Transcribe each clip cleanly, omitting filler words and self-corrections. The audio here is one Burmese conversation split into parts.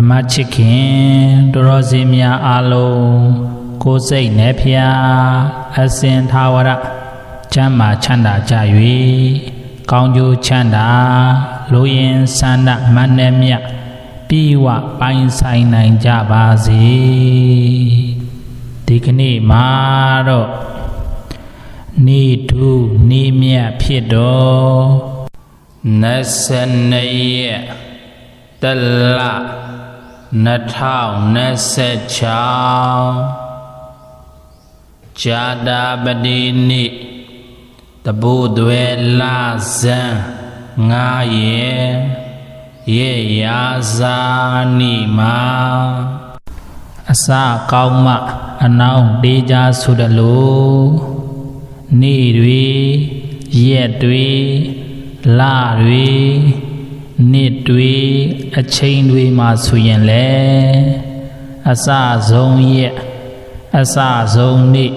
မချစ်ခင်တော်တော်စင်များအားလုံးကိုယ်စိတ်နဲ့ဖျားအစဉ်သာဝရချမ်းသာချမ်းသာကြ၍ကောင်းကျိုးချမ်းသာလိုရင်ဆန္ဒမတ်နဲ့မြတ်ပြီးဝပိုင်ဆိုင်နိုင်ကြပါစေဒီကနေ့မှာတော့နေထုနေမြတ်ဖြစ်တော်22ရက်တလ2026ဇာတာပတိနေ့တပုသွဲလဇန်9ရက်ရာဇာနိမှာအစကောင်းမှအနောင်တေးကြဆိုတလို့နေ့တွေရက်တွေလတွေနှစ်တွေအချိန်တွေမှာဆိုရင်လေအစဆုံးရက်အစဆုံးနေ့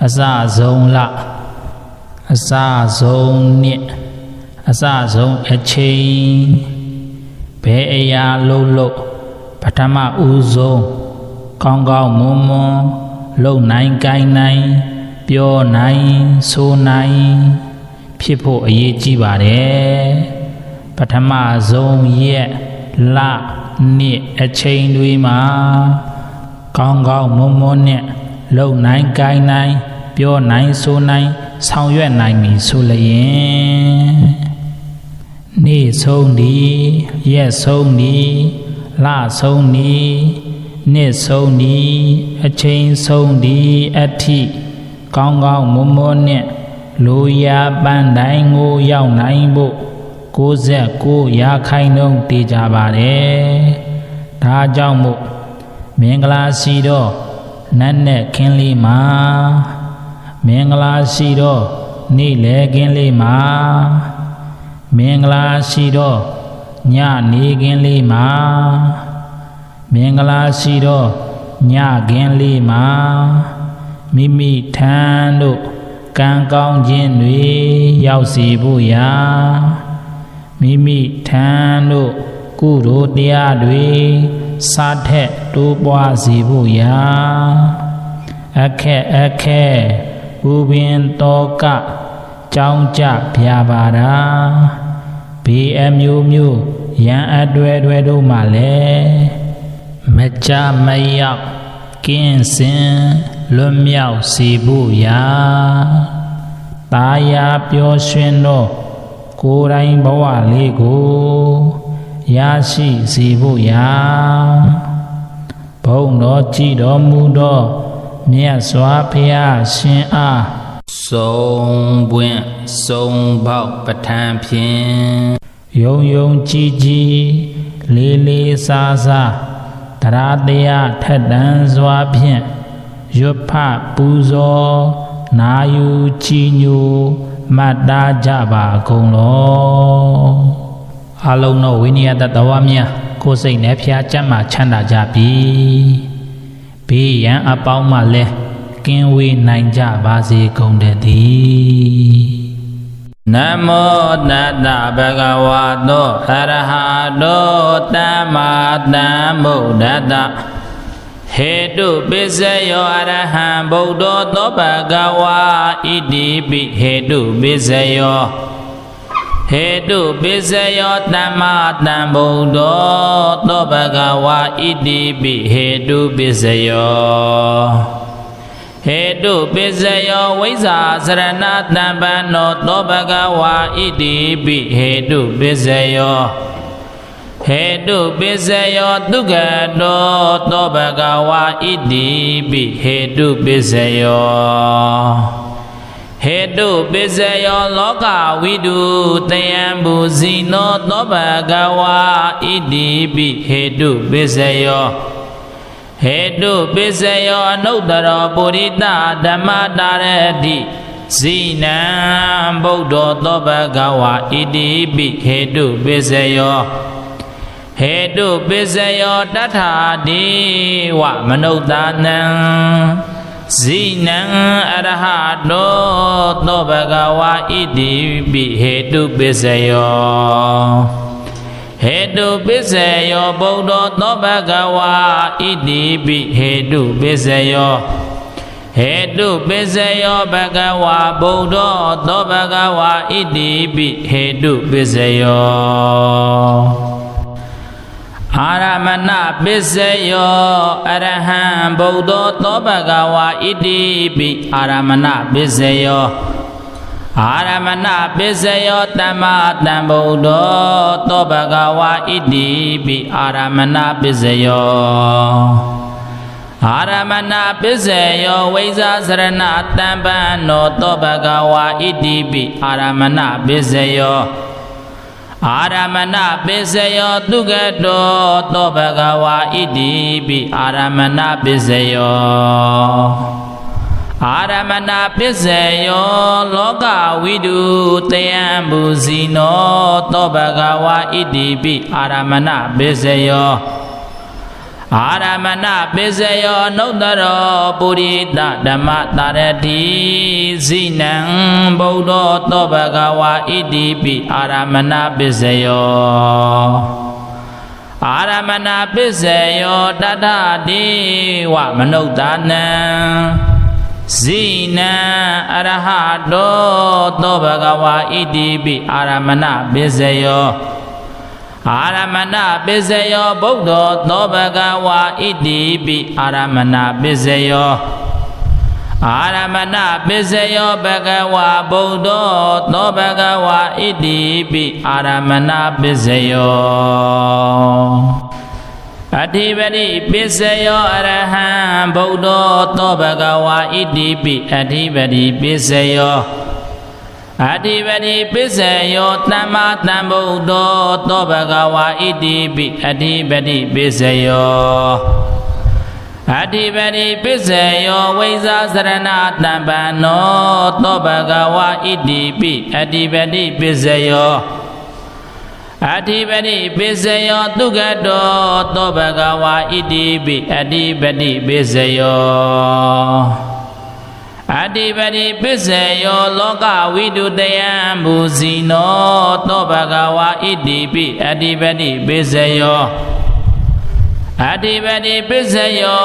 အစဆုံးလအစဆုံးနှစ်အစဆုံးအချိန်ဘယ်အရာလုံးပထမဦးဆုံးကောင်းကောင်းမွန်မွန်လုံနိုင်ကိုင်းနိုင်ပြောနိုင်ဆိုနိုင်ဖြစ်ဖို့အရေးကြီးပါတယ်ပထမဆုံးရက်လနှစ်အချိန်တွေမှာကောင်းကောင်းမွန်မွန်နဲ့လုံနိုင်ကိုင်းနိုင်ပြောနိုင်ဆိုနိုင်ဆောင်ရွက်နိုင်ပြီဆိုလျင်နေ့ဆုံးဒီရက်ဆုံးဒီလဆုံးဒီနှစ်ဆုံးဒီအချိန်ဆုံးဒီအထိကောင်းကောင်းမွန်မွန်နဲ့လူရာပန်းတိုင်းကိုရောက်နိုင်ဖို့69ရာခိုင်နှုန်းတည်ကြပါတယ်ဒါကြောင့်မို့မင်္ဂလာရှိတော့နတ်နဲ့ခင်းလေးမှာမင်္ဂလာရှိတော့နေ့လည်ခင်းလေးမှာမင်္ဂလာရှိတော့ညနေခင်းလေးမှာမင်္ဂလာရှိတော့ညခင်းလေးမှာမိမိထံတို့ကံကောင်းခြင်းတွေရောက်စီဖို့ရာမိမိထံတို့ကုသိုလ်တရားတွေစားထက်တိုးပွားစီဖို့ရာအခက်ဥပင်တော်ကကြောင်းကြပြပါတာဘေးအမျိုးမျိုးရန်အတွေ့တို့မှလည်းမကြမရောက်ကင်းစင်လွတ်မြောက်စီဖို့ရာတာယာပျော်ရွှင်တော့ကိုယ်တိုင်ဘဝလေးကိုရရှိစီဖို့ရာဘုန်းတော်ကြည်တော်မူသောမြတ်စွာဘုရားရှင်အားဆုံးပွင့်ဆုံးပေါက်ပဋ္ဌာန်းဖြင့်ယုံကြည်လေးစားတရားတရားထက်တန်စွာဖြင့်ရွတ်ဖပူဇော်နာယူကြည်ညိုမှတ်သားကြပါကုန်လောအလုံးသောဝိနည်းတတဝများကိုယ်စိတ်နဲ့ဖျားချမ်းသာချမ်းသာကြပြီဘေးရန်အပေါင်းမှလည်းကင်းဝေးနိုင်ကြပါစေကုန်တည်းနမောတတဗုဒ္ဓဝါသောအရဟတောသမ္မာသမ္ဗုဒ္ဓတ္တဟေတုပိစယောအရဟံဗုဒ္ဓောသောဘဂဝါဣတိပိဟေတုပိစယောသမ္မာသမ္ဗုဒ္ဓောသောဘဂဝါဣတိပိဟေတုပိစယောဝိဇ္ဇာစရဏတံပန္နောသောဘဂဝါဣတိပိဟေတုပိစယောဒုက္ခတောသောဘဂဝါဣတိပိဟေတုပိစယောလောကဝိတုတယံဘူဇိနောသောဘဂဝါဣတိပိဟေတုပိစယောအနုတ္တရောပုရိသဓမ္မတာရတိဇိနံဗုဒ္ဓောသောဘဂဝါဣတိပိဟေတုပိစယောတထာဒေဝမနုဿာနံဇိနံအရဟတောသောဘဂဝါဣတိပိဟေတုပိစယော တုပစ္စယောဗုဒ္ဓောသောဘဂဝါဣတိပိဟေတုပစ္စယောဟေတုပစ္စယောဘဂဝါဗုဒ္ဓောသောဘဂဝါဣတိပိဟေတုပစ္စယောအာရမဏပစ္စယောအရဟံဗုဒ္ဓောသောဘဂဝါဣတိပိအာရမဏပစ္စယောအာရမဏပစ္စယောသမ္မာသမ္ဗုဒ္ဓောသောဘဂဝါဣတိပိအာရမဏပစ္စယောအာရမဏပစ္စယောဝိဇ္ဇာစရဏတံပန္နောသောဘဂဝါဣတိပိအာရမဏပစ္စယောအာရမဏပစ္စယောသုဂတောသောဘဂဝါဣတိပိအာရမဏပစ္စယောအာရမဏပစ္စယောလောကဝိတုတယံဘူဇိနောသောဘဂဝါဣတိပိအာရမဏပစ္စယောအာရမဏပစ္စယောနုတ္တရောပုရိသဓမ္မတာရတိဇိနံဗုဒ္ဓောသောဘဂဝါဣတိပိအာရမဏပစ္စယောအာရမဏပစ္စယောတတ္ထဒေဝမနုဿာနံဇိနံအရဟတောသောဘဂဝါဣတိပိအာရမဏပစ္စယောအာရမဏပစ္စယောဗုဒ္ဓောသောဘဂဝါဣတိပိအာရမဏပစ္စယောအာရမဏပစ္စယောဘဂဝါဗုဒ္ဓောသောဘဂဝါဣတိပိအာရမဏပစ္စယောအဋ္ဌိပတိပစ္စယောအရဟံဗုဒ္ဓောသောဘဂဝါဣတိပိအဋ္ဌိပတိပစ္စယောအဋ္ဌိပတိပစ္စယောသမ္မာသမ္ဗုဒ္ဓောသောဘဂဝါဣတိပိအဋ္ဌိပတိပစ္စယောအဋ္ဌိပတိပစ္စယောဝိဇ္ဇာစရဏတံပန္နောသောဘဂဝါဣတိပိအဋ္ဌိပတိပစ္စယောအဋ္ဌိပတိပစ္စယောသုဂတောသောဘဂဝါဣတိပိအဋ္ဌိပတိပစ္စယောအဋ္ဌိပတိပစ္စယောလောကဝိတုတယံဘူဇိနောသောဘဂဝါဣတိပိအဋ္ဌိပတိပစ္စယောအဋ္ဌိပတိပစ္စယော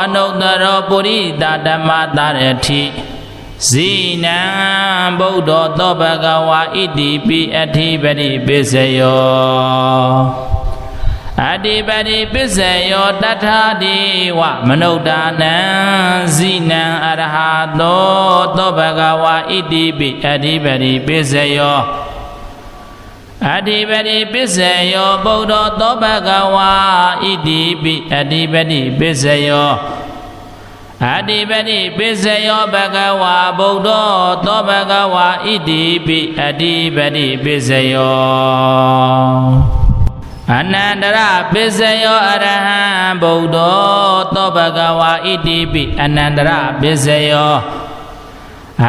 အနုတ္တရောပုရိသဓမ္မတာရတိဇိနံဗုဒ္ဓောသောဘဂဝါဣတိပိအဋ္ဌိပတိပစ္စယောအဋ္ဌိပတိပစ္စယောတတ္ထာဒေဝမနုဿာနံဇိနံအရဟတောသောဘဂဝါဣတိပိအဋ္ဌိပတိပစ္စယောအဋ္ဌိပတိပစ္စယောဗုဒ္ဓောသောဘဂဝါဣတိပိအဋ္ဌိပတိပစ္စယောအဋ္ဌိပတိပစ္စယောဘဂဝါဗုဒ္ဓောသောဘဂဝါဣတိပိအဋ္ဌိပတိပစ္စယောအနန္တရပစ္စယောအရဟံဗုဒ္ဓောသောဘဂဝါဣတိပိအနန္တရပစ္စယော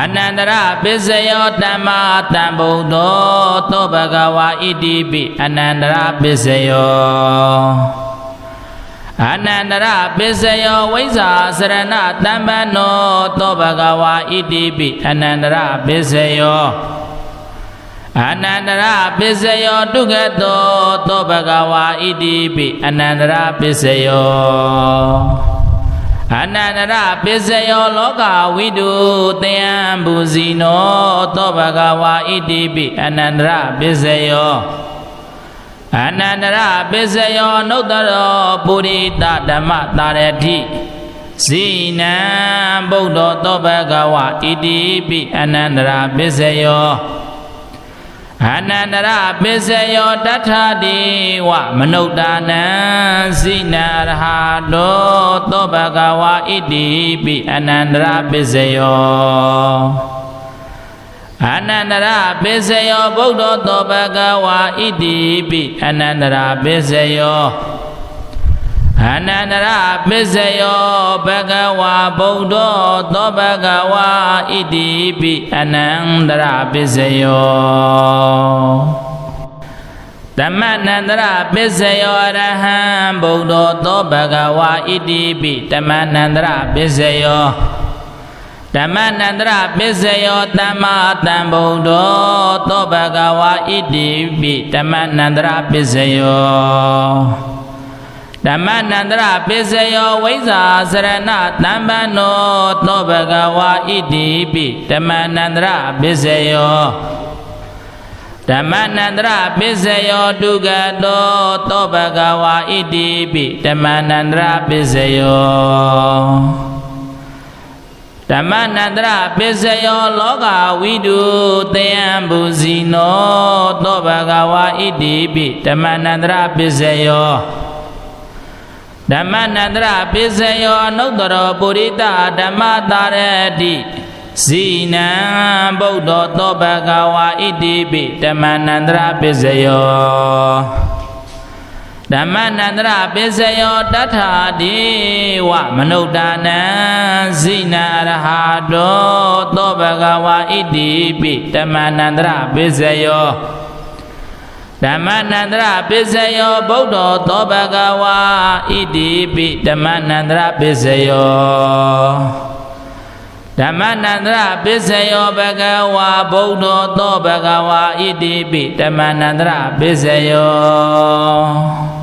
အနန္တရပစ္စယောသမ္မာသမ္ဗုဒ္ဓောသောဘဂဝါဣတိပိအနန္တရပစ္စယောအနန္တရပစ္စယောဝိဇ္ဇာစရဏတံပန္နောသောဘဂဝါဣတိပိအနန္တရပစ္စယောအနန္တရပစ္စယောတုဂတောသောဘဂဝါဣတိပိအနန္တရပစ္စယောအနန္တရပစ္စယောလောကဝိတုတယံဘူဇိနောသောဘဂဝါဣတိပိအနန္တရပစ္စယောအနန္တရပစ္စယောနုတ္တရောပုရိသဓမ္မတာရတိဇိနံဗုဒ္ဓောသောဘဂဝါဣတိပိအနန္တရပစ္စယောအနန္တရပစ္စယောတတ္ထာဒေဝမနုဿာနံဇိနံရဟတောသောဘဂဝါဣတိပိအနန္တရပစ္စယောအနန္တရပစ္စယောဗုဒ္ဓောသောဘဂဝါဣတိပိအနန္တရပစ္စယောအနန္တရပစ္စယောဘဂဝါဗုဒ္ဓောသောဘဂဝါဣတိပိအနန္တရပစ္စယောသမ္မနန္တရပစ္စယောအရဟံဗုဒ္ဓောသောဘဂဝါဣတိပိသမ္မနန္တရပစ္စယော ဓမ္မနန္တရပစ္စယောသမ္မာသမ္ဗုဒ္ဓောသောဘဂဝါဣတိပိဓမ္မနန္တရပစ္စယောဓမ္မနန္တရပစ္စယောဝိဇ္ဇာစရဏတမ္ပန္နောသောဘဂဝါဣတိပိဓမ္မနန္တရပစ္စယောဓမ္မနန္တရပစ္စယောဒုက္ခတောသောဘဂဝါဣတိပိဓမ္မနန္တရပစ္စယောဓမ္မနန္တရပစ္စယောလောကဝိတုတယံဘူဇိနောသောဘဂဝါဣတိပိဓမ္မနန္တရပစ္စယောဓမ္မနန္တရပစ္စယောအနုတ္တရောပုရိသဓမ္မတာရတိဇိနံဗုဒ္ဓောသောဘဂဝါဣတိပိဓမ္မနန္တရပစ္စယောဓမ္မနန္တရပစ္စယောတထာတိဝမနုဿာနံဇိနံအရဟတောသောဘဂဝါဣတိပိဓမ္မနန္တရပစ္စယောဓမ္မနန္တရပစ္စယောဗုဒ္ဓောသောဘဂဝါဣတိပိဓမ္မနန္တရပစ္စယောဓမ္မနန္တရပစ္စယောဘဂဝါဗုဒ္ဓောသောဘဂဝါဣတိပိဓမ္မနန္တရပစ္စယော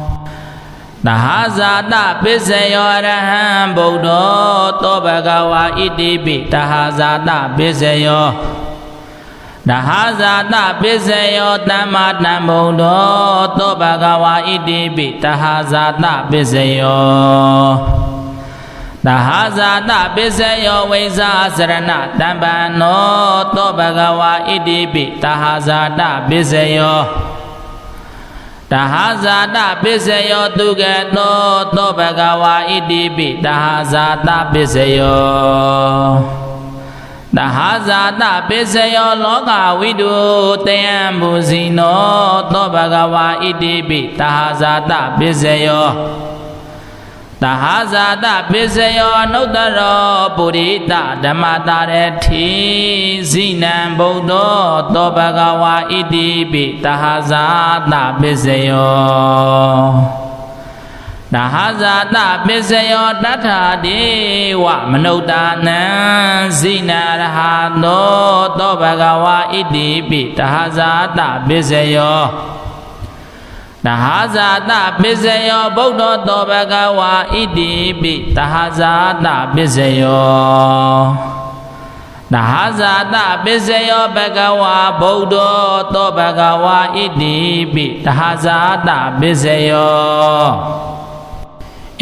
သဟဇာတပစ္စယောအရဟံဗုဒ္ဓောသောဘဂဝါဣတိပိသဟဇာတပစ္စယောသဟဇာတပစ္စယောသမ္မာသမ္ဗုဒ္ဓောသောဘဂဝါဣတိပိသဟဇာတပစ္စယောသဟဇာတပစ္စယောဝိဇ္ဇာစရဏတမ္ပန္နောသောဘဂဝါဣတိပိသဟဇာတပစ္စယောသဟဇာတပစ္စယောသူကတောသောဘဂဝါဣတိပိသဟဇာတပစ္စယောသဟဇာတပစ္စယောလောကဝိတုတယံဘူဇိနောသောဘဂဝါဣတိပိသဟဇာတပစ္စယောသဟဇာတပစ္စယောအနုတ္တရောပုရိသဓမ္မတာရတိဇိနံဗုဒ္ဓောသောဘဂဝါဣတိပိသဟဇာတပစ္စယောသဟဇာတပစ္စယောတထာတိဝမနုဿာနံဇိနံရဟတောသောဘဂဝါဣတိပိသဟဇာတပစ္စယောသဟဇာတပစ္စယောဗုဒ္ဓောသောဘဂဝါဣတိပိသဟဇာတပစ္စယောသဟဇာတပစ္စယောဘဂဝါဗုဒ္ဓောသောဘဂဝါဣတိပိသဟဇာတပစ္စယော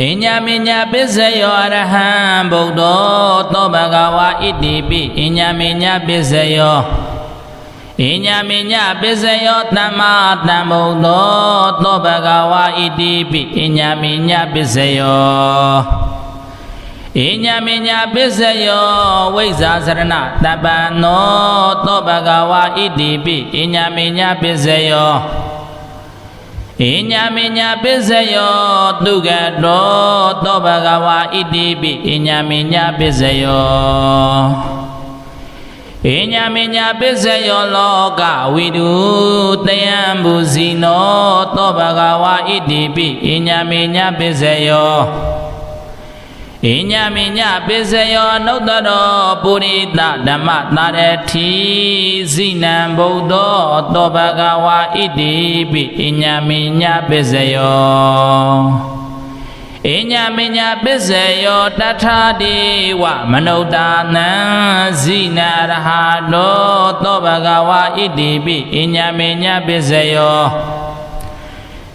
အညမညပစ္စယောအရဟံဗုဒ္ဓောသောဘဂဝါဣတိပိအညမညပစ္စယောအညမညပစ္စယောသမ္မာသမ္ဗုဒ္ဓောသောဘဂဝါဣတိပိအညမညပစ္စယောအညမညပစ္စယောဝိဇ္ဇာစရဏတပ္ပန္နောသောဘဂဝါဣတိပိအညမညပစ္စယောအညမညပစ္စယောသူကတောသောဘဂဝါဣတိပိအညမညပစ္စယောအညမညပစ္စယောလောကဝိတုတယံဘူဇိနောသောဘဂဝါဣတိပိအညမညပစ္စယောအညမညပစ္စယောအနုတ္တရောပုရိသဓမ္မတာရတိဇိနံဗုဒ္ဓောသောဘဂဝါဣတိပိအညမညပစ္စယောအညမညပစ္စယောတထာတိဝမနုဿာနံဇိနံရဟတောသောဘဂဝါဣတိပိအညမညပစ္စယော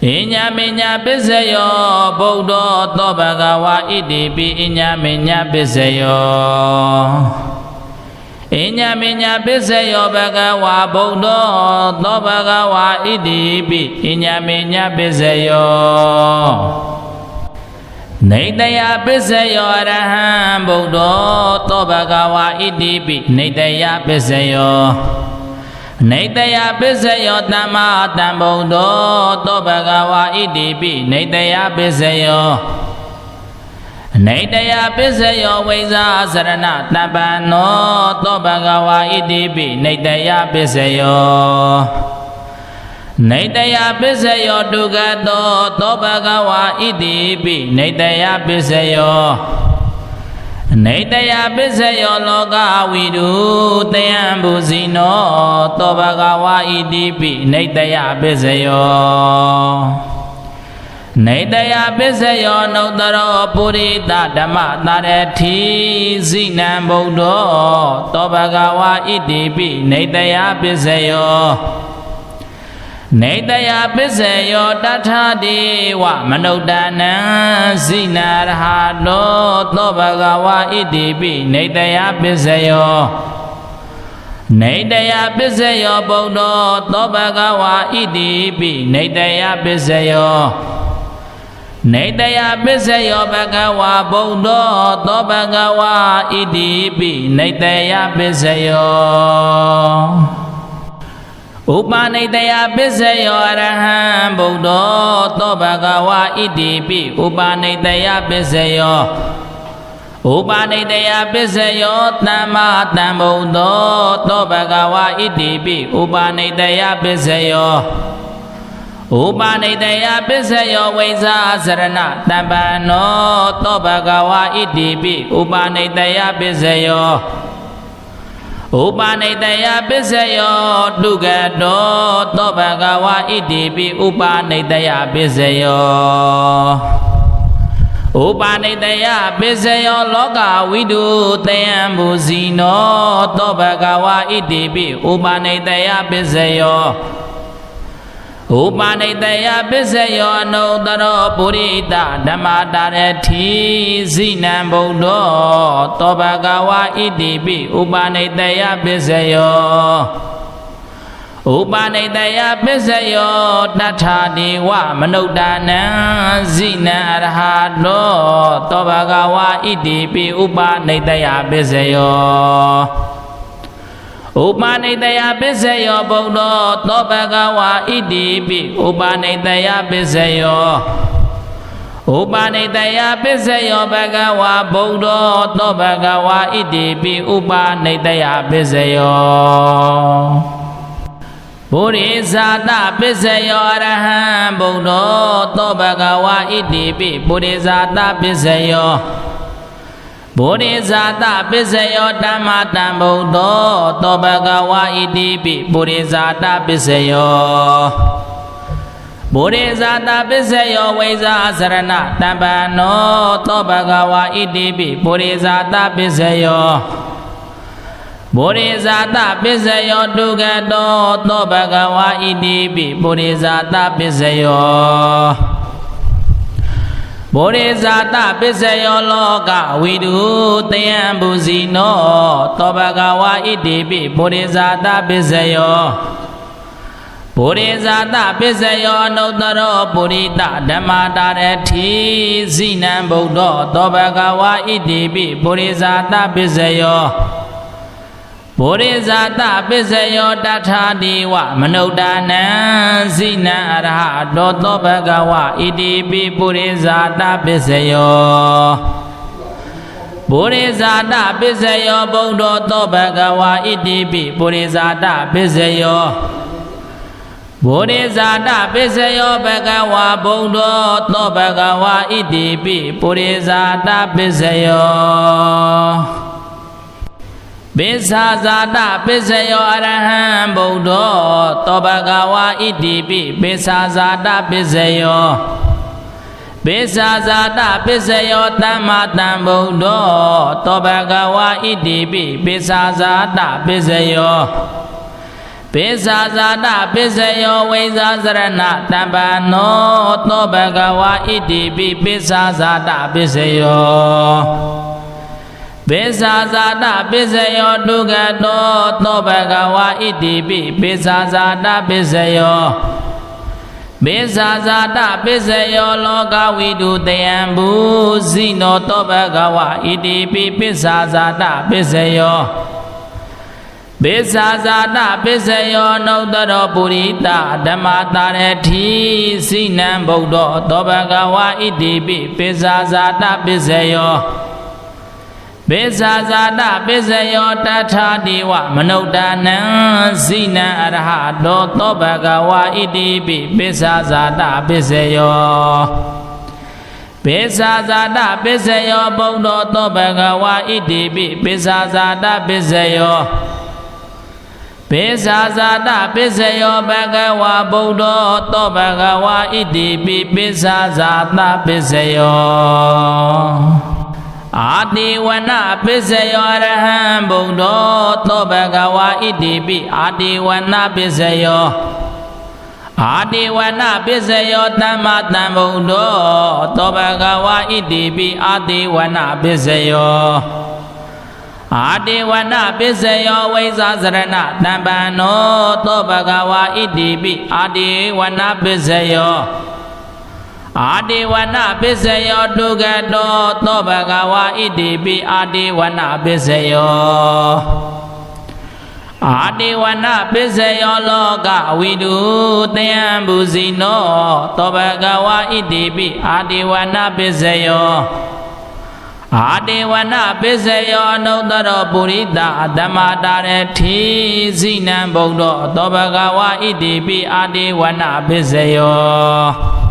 အညမညပစ္စယောဗုဒ္ဓောသောဘဂဝါဣတိပိအညမညပစ္စယောအညမညပစ္စယောဘဂဝါဗုဒ္ဓောသောဘဂဝါဣတိပိအညမညပစ္စယောနေတယပစ္စယောအရဟံဗုဒ္ဓောသောဘဂဝါဣတိပိနေတယပစ္စယောနေတယပစ္စယောသမ္မာသမ္ဗုဒ္ဓောသောဘဂဝါဣတိပိနေတယပစ္စယောနေတယပစ္စယောဝိဇ္ဇာစရဏတပ္ပန္နောသောဘဂဝါဣတိပိနေတယပစ္စယောနေတယပစ္စယောဒုက္ခတောသောဘဂဝါဣတိပိနေတယပစ္စယော Naitaya Pisayo Loka Vidu Tayambu Zino Tobagawa Idipi Naitaya Pisayo Naitaya Pisayo Nodaro Purita Dhamma Tarati Zinam Bodho Tobagawa Idipi Naitaya Pisayo Naitaya Pisayo Tathadi Wa Manodana Zinarhado Tobagawa Idipi Naitaya Pisayo Naitaya Pisayo Bodho Tobagawa Idipi Naitaya Pisayo Naitaya Pisayo Bhagawa Bodho Tobagawa Idipi Naitaya Pisayo Upanitaya Pisayo Araham Bodho Tobagawa Idipi Upanitaya Pisayo Upanitaya Pisayo Tamma Tambodho Tobagawa Idipi Upanitaya Pisayo Upanitaya Pisayo Vaisa Sarana Tampano Tobagawa Idipi Upanitaya Pisayo Upanitaya Pisayo Dugato Tobagawa Idipi Upanitaya Pisayo Upanitaya Pisayo Loka Vidu Tayambu Zino Tobagawa Idipi Upanitaya Pisayo Upanitaya Pisayo Nodaro Purita Dhamma Tarati Zinam Bodho Tobagawa Idipi Upanitaya Pisayo Upanitaya Pisayo Tathadi Wa Manodana Zinarhado Tobagawa Idipi Upanitaya Pisayo Upanitaya Pisayo Bodho Tobagawa Idipi Upanitaya Pisayo Upanitaya Pisayo Bhagawa Bodho Tobagawa Idipi Upanitaya Pisayo Bodhisata Pisayo Araham Bodho Tobagawa Idipi Bodhisata Pisayo Bodhisata Pisayo Dhamma Tambodho Tobagawa Idipi Bodhisata Pisayo Bodhisata Pisayo Vaisa Sarana Tampano Tobagawa Idipi Bodhisata Pisayo Bodhisata Pisayo Dugato Tobagawa Idipi Bodhisata Pisayo Bodhisata Pisayo Loka Vidu Tayambu Zino Tobagawa Idipi Bodhisata Pisayo Bodhisata Pisayo Nodaro Purita Dhamma Tarati Zinam Bodho Tobagawa Idipi Bodhisata Pisayo Bodhisata Pisayo Tathadi Wa Manodana Zinarhado Tobagawa Idipi Bodhisata Pisayo Bodhisata Pisayo Bodho Tobagawa Idipi Bodhisata Pisayo Bodhisata Pisayo Bhagawa Bodho Tobagawa Idipi Bodhisata Pisayo Pisazata Pisayo Araham Bodho Tobagawa Idipi Pisazata Pisayo Pisazata Pisayo Tamma Tambodho Tobagawa Idipi Pisazata Pisayo Pisazata Pisayo Vaisa Sarana Tampano Tobagawa Idipi Pisazata Pisayo Pisazata Pisayo Dugato Tobagawa Idipi Pisazata Pisayo Pisazata Pisayo Loka Vidu Tayambu Zino Tobagawa Idipi Pisazata Pisayo Pisazata Pisayo Nodaro Purita Dhamma Tarati Zinam Bodho Tobagawa Idipi Pisazata Pisayo Pisazata Pisayo Tathadi Wa Manodana Zinarhado Tobagawa Idipi Pisazata Pisayo ပိစ္ဆာဇာတပိစ္ဆယောဗုဒ္ဓောသောဘဂဝါဣတိပိပိစ္ဆာဇာတပိစ္ဆယောပိစ္ဆာဇာတပိစ္ဆယောဘဂဝါဗုဒ္ဓောသောဘဂဝါဣတိပိပိစ္ဆာဇာတပိစ္ဆယောအာတိဝနပိစ္ဆယောအရဟံဗုဒ္ဓောသောဘဂဝါဣတိပိအာတိဝနပိစ္ဆယောအာတိဝနပိစ္ဆယောသမ္မာသမ္ဗုဒ္ဓောသောဘဂဝါဣတိပိအာတိဝနပိစ္ဆယောအာတိဝနပိစ္ဆယောဝိဇ္ဇာစရဏတမ္ပန္နောသောဘဂဝါဣတိပိအာတိဝနပိစ္ဆယောအာတိဝနပိစ္ဆယောတုဂတောသောဘဂဝါဣတိပိအာတိဝနပိစ္ဆယောအာတိဝနပိစ္ဆယောလောကဝိတုတယံဘူဇိနောသောဘဂဝါဣတိပိအာတိဝနပိစ္ဆယောအာတိဝနပိစ္ဆယောအနုတ္တရောပုရိသဓမ္မတာရထိဇိနံဗုဒ္ဓောသောဘဂဝါဣတိပိအာတိဝနပိစ္ဆယော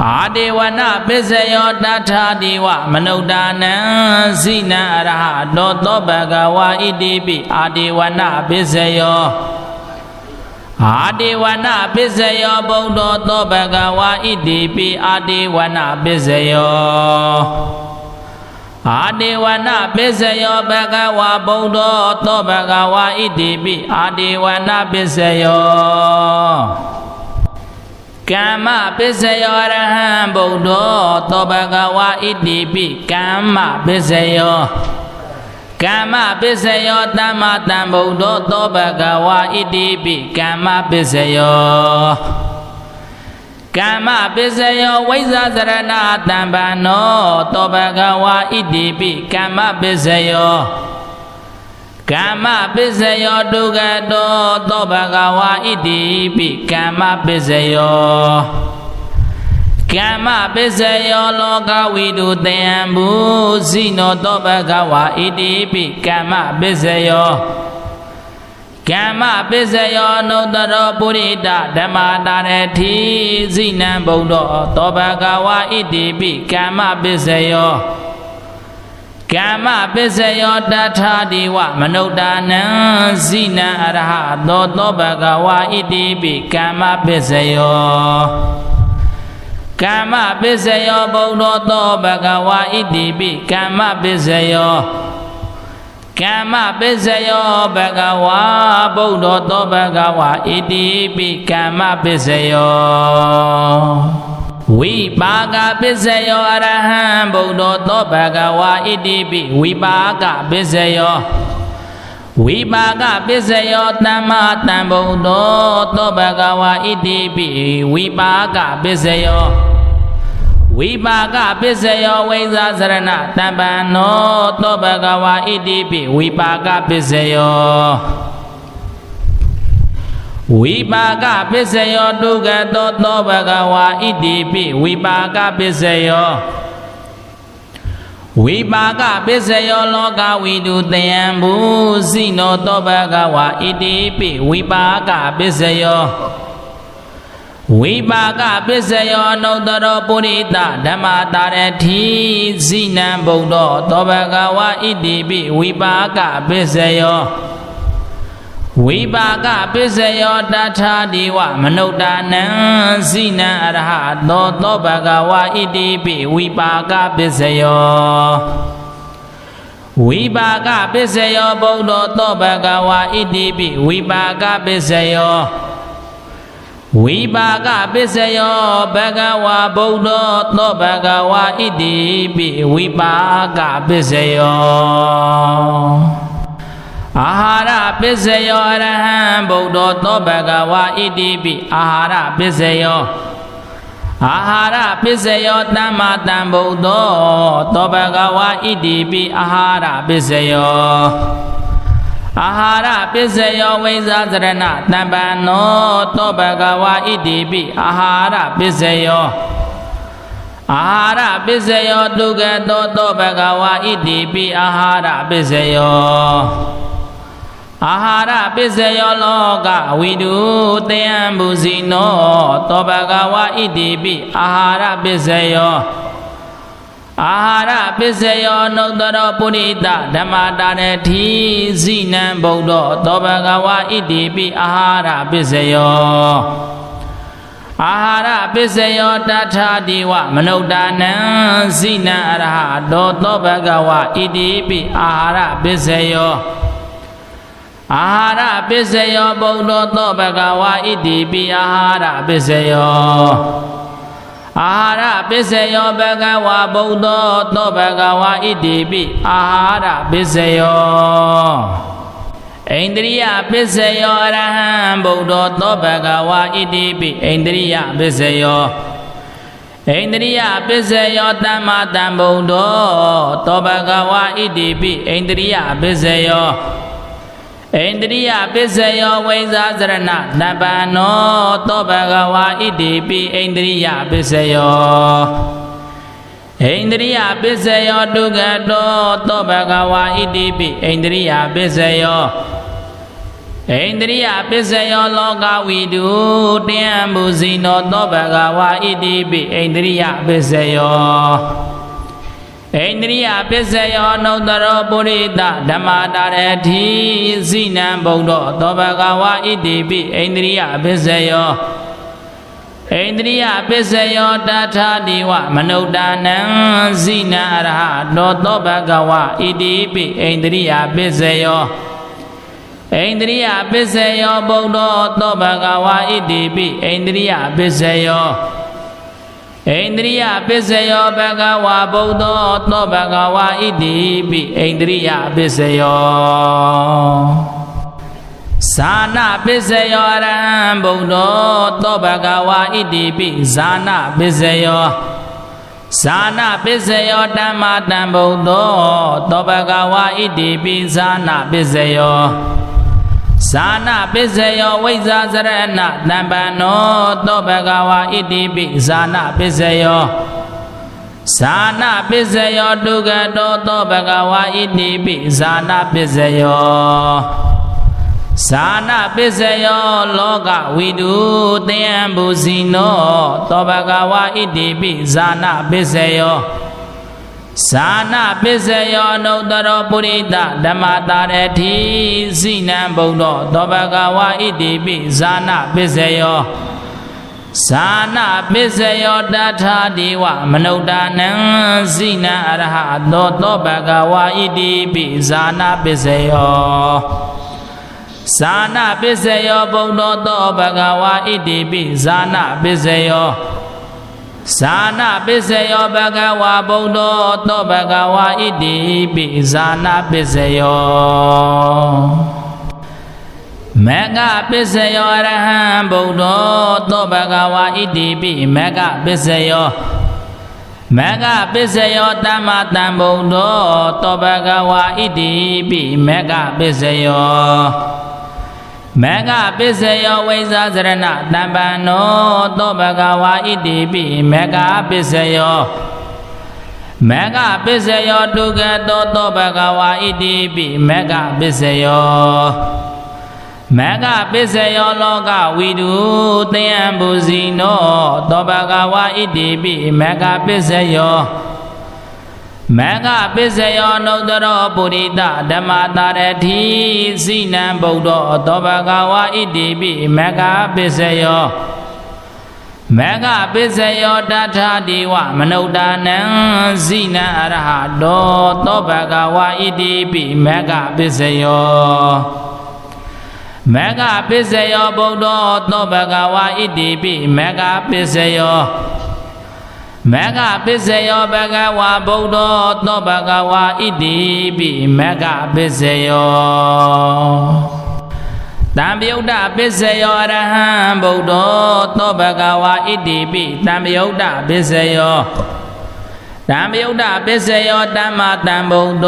အာတိဝနပိစ္ဆယောတထာတိဝမနုဿာနံဇိနံအရဟတောသောဘဂဝါဣတိပိအာတိဝနပိစ္ဆယောအာတိဝနပိစ္ဆယောဗုဒ္ဓောသောဘဂဝါဣတိပိအာတိဝနပိစ္ဆယောအာတိဝနပိစ္ဆယောဘဂဝါဗုဒ္ဓောသောဘဂဝါဣတိပိအာတိဝနပိစ္ဆယောကမ္မပိစ္ဆယောအရဟံဗုဒ္ဓောသောဘဂဝါဣတိပိကမ္မပိစ္ဆယောကမ္မပိစ္ဆယောသမ္မာသမ္ဗုဒ္ဓောသောဘဂဝါဣတိပိကမ္မပိစ္ဆယောကမ္မပိစ္ဆယောဝိဇ္ဇာစရဏတမ္ပန္နောသောဘဂဝါဣတိပိကမ္မပိစ္ဆယောကမ္မပိစ္ဆယောတုဂတောသောဘဂဝါဣတိပိကမ္မပိစ္ဆယောကမ္မပိစ္ဆယောလောကဝိတုတယံဘူဇိနောသောဘဂဝါဣတိပိကမ္မပိစ္ဆယောကမ္မပိစ္ဆယောအနုတ္တရောပုရိသဓမ္မတာရထိဇိနံဗုဒ္ဓောသောဘဂဝါဣတိပိကမ္မပိစ္ဆယောကမ္မပိစ္ဆယောတထာတိဝမနုဿာနံဇိနံအရဟတောသောဘဂဝါဣတိပိကမ္မပိစ္ဆယောကမ္မပိစ္ဆယောဗုဒ္ဓောသောဘဂဝါဣတိပိကမ္မပိစ္ဆယောကမ္မပိစ္ဆယောဘဂဝါဗုဒ္ဓောသောဘဂဝါဣတိပိကမ္မပိစ္ဆယောဝိပါကပိစ္ဆယောအရဟံဗုဒ္ဓောသောဘဂဝါဣတိပိဝိပါကပိစ္ဆယောဝိပါကပိစ္ဆယောသမ္မာသမ္ဗုဒ္ဓောသောဘဂဝါဣတိပိဝိပါကပိစ္ဆယောဝိပါကပိစ္ဆယောဝိဇ္ဇာစရဏတမ္ပန္နောသောဘဂဝါဣတိပိဝိပါကပိစ္ဆယောဝိပါကပိစ္ဆယောတုဂတောသောဘဂဝါဣတိပိဝိပါကပိစ္ဆယောဝိပါကပိစ္ဆယောလောကဝိတုတယံဘူဇိနောသောဘဂဝါဣတိပိဝိပါကပိစ္ဆယောဝိပါကပိစ္ဆယောအနုတ္တရောပုရိသဓမ္မတာရထိဇိနံဗုဒ္ဓောသောဘဂဝါဣတိပိဝိပါကပိစ္ဆယောဝိပါကပိစ္ဆယောတထာတိဝမနုဿာနံဇိနံအရဟတောသောဘဂဝါဣတိပိဝိပါကပိစ္ဆယောဝိပါကပိစ္ဆယောဗုဒ္ဓောသောဘဂဝါဣတိပိဝိပါကပိစ္ဆယောဝိပါကပိစ္ဆယောဘဂဝါဗုဒ္ဓောသောဘဂဝါဣတိပိဝိပါကပိစ္ဆယောအာဟာရပိစ္ဆယောအရဟံဗုဒ္ဓောသောဘဂဝါဣတိပိအာဟာရပိစ္ဆယောအာဟာရပိစ္ဆယောသမ္မာသမ္ဗုဒ္ဓောသောဘဂဝါဣတိပိအာဟာရပိစ္ဆယောအာဟာရပိစ္ဆယောဝိဇ္ဇာစရဏတမ္ပန္နောသောဘဂဝါဣတိပိအာဟာရပိစ္ဆယောအာဟာရပိစ္ဆယောတုဂတောသောဘဂဝါဣတိပိအာဟာရပိစ္ဆယော အာဟာရပစ္စယောလောကဝိတုတယံဘူဇိနောသောဘဂဝါဣတိပိအာဟာရပစ္စယောအာဟာရပစ္စယောနုတ္တရောပုရိသဓမ္မတာရတိဇိနံဗုဒ္ဓသောဘဂဝါဣတိပိအာဟာရပစ္စယောအာဟာရပစ္စယောတထာတိဝမနုဿာနံဇိနံအရဟတောသောဘဂဝါဣတိပိအာဟာရပစ္စယောအာဟာရပစ္စယောဗုဒ္ဓသောဘဂဝါဣတိပိအာဟာရပစ္စယောအာဟာရပစ္စယောဘဂဝါဗုဒ္ဓသောဘဂဝါဣတိပိအာဟာရပစ္စယောဣန္ဒြိယပစ္စယောအရဟံဗုဒ္ဓသောဘဂဝါဣတိပိဣန္ဒြိယပစ္စယောဣန္ဒြိယပစ္စယောတမ္မာတံဗုဒ္ဓသောဘဂဝါဣတိပိဣန္ဒြိယပစ္စယောဣန္ဒြိယပစ္စယောဝိဇာစရဏတပ္ပန္နောသောဘဂဝါဣတိပိဣန္ဒြိယပစ္စယောဣန္ဒြိယပစ္စယောဒုက္ခတောသောဘဂဝါဣတိပိဣန္ဒြိယပစ္စယောဣန္ဒြိယပစ္စယောလောကဝိတုတယံဘူဇိနောသောဘဂဝါဣတိပိဣန္ဒြိယပစ္စယောဣန္ဒြိယပစ္စယောနုတ္တရောပုရိသဓမ္မတာရတိဇိနံဗုဒ္ဓသောဘဂဝါဣတိပိဣန္ဒြိယပစ္စယောဣန္ဒြိယပစ္စယောတထာတိဝမနုဿာနံဇိနံအရဟတောသောဘဂဝါဣတိပိဣန္ဒြိယပစ္စယောဣန္ဒြိယပစ္စယောဗုဒ္ဓသောဘဂဝါဣတိပိဣန္ဒြိယပစ္စယောဣန္ဒြိယပစ္စယောဘဂဝါဗုဒ္ဓသောဘဂဝါဣတိပိဣန္ဒြိယပစ္စယောဇာနာပစ္စယောအရဟံဗုဒ္ဓသောဘဂဝါဣတိပိဇာနာပစ္စယောဇာနာပစ္စယောဓမ္မာတံဗုဒ္ဓသောဘဂဝါဣတိပိဇာနာပစ္စယောဇာနာပစ္စယောဝိဇာစရဏတမ္ပန္နောသောဘဂဝါဣတိပိဇာနာပစ္စယောဇာနာပစ္စယောဒုက္ခတောသောဘဂဝါဣတိပိဇာနာပစ္စယောဇာနာပစ္စယောလောကဝိတုတယံဘူဇိနောသောဘဂဝါဣတိပိဇာနာပစ္စယောဇာနာပစ္စယောနုတ္တရောပုရိသဓမ္မတာရတိဇိနံဗုဒ္ဓသောဘဂဝါဣတိပိဇာနာပစ္စယောဇာနာပစ္စယောတထာတိဝမနုဿာနံဇိနံအရဟတောသောဘဂဝါဣတိပိဇာနာပစ္စယောဇာနာပစ္စယောဗုဒ္ဓသောဘဂဝါဣတိပိဇာနာပစ္စယောဇာနာပစ္စယောဘဂဝါဗုဒ္ဓသောဘဂဝါဣတိပိဇာနာပစ္စယောမေဃပစ္စယောအရဟံဗုဒ္ဓသောဘဂဝါဣတိပိမေဃပစ္စယောမေဃပစ္စယောတမ္မာတံဗုဒ္ဓသောဘဂဝါဣတိပိမေဃပစ္စယောမေဃပစ္စယောဝိဇာစရဏတမ္ပန္နောသောဘဂဝါဣတိပိမေဃပစ္စယောမေဃပစ္စယောဒုက္ခတောသောဘဂဝါဣတိပိမေဃပစ္စယောမေဃပစ္စယောလောကဝိတုတယံဘူဇိနောသောဘဂဝါဣတိပိမေဃပစ္စယောမေဃပစ္စယောနုတ္တရောပုရိသဓမ္မတာရတိဇိနံဗုဒ္ဓသောဘဂဝါဣတိပိမေဃပစ္စယောမေဃပစ္စယောတထာတိဝမနုဿာနံဇိနံအရဟတောသောဘဂဝါဣတိပိမေဃပစ္စယောမေဃပစ္စယောဗုဒ္ဓသောဘဂဝါဣတိပိမေဃပစ္စယောမေဃပစ္စယောဘဂဝါဗုဒ္ဓသောဘဂဝါဣတိပိမေဃပစ္စယောတံပယုတ်တပစ္စယောအရဟံဗုဒ္ဓသောဘဂဝါဣတိပိတံပယုတ်တပစ္စယောတံပယုတ်တပစ္စယောတမ္မာတံဗုဒ္ဓ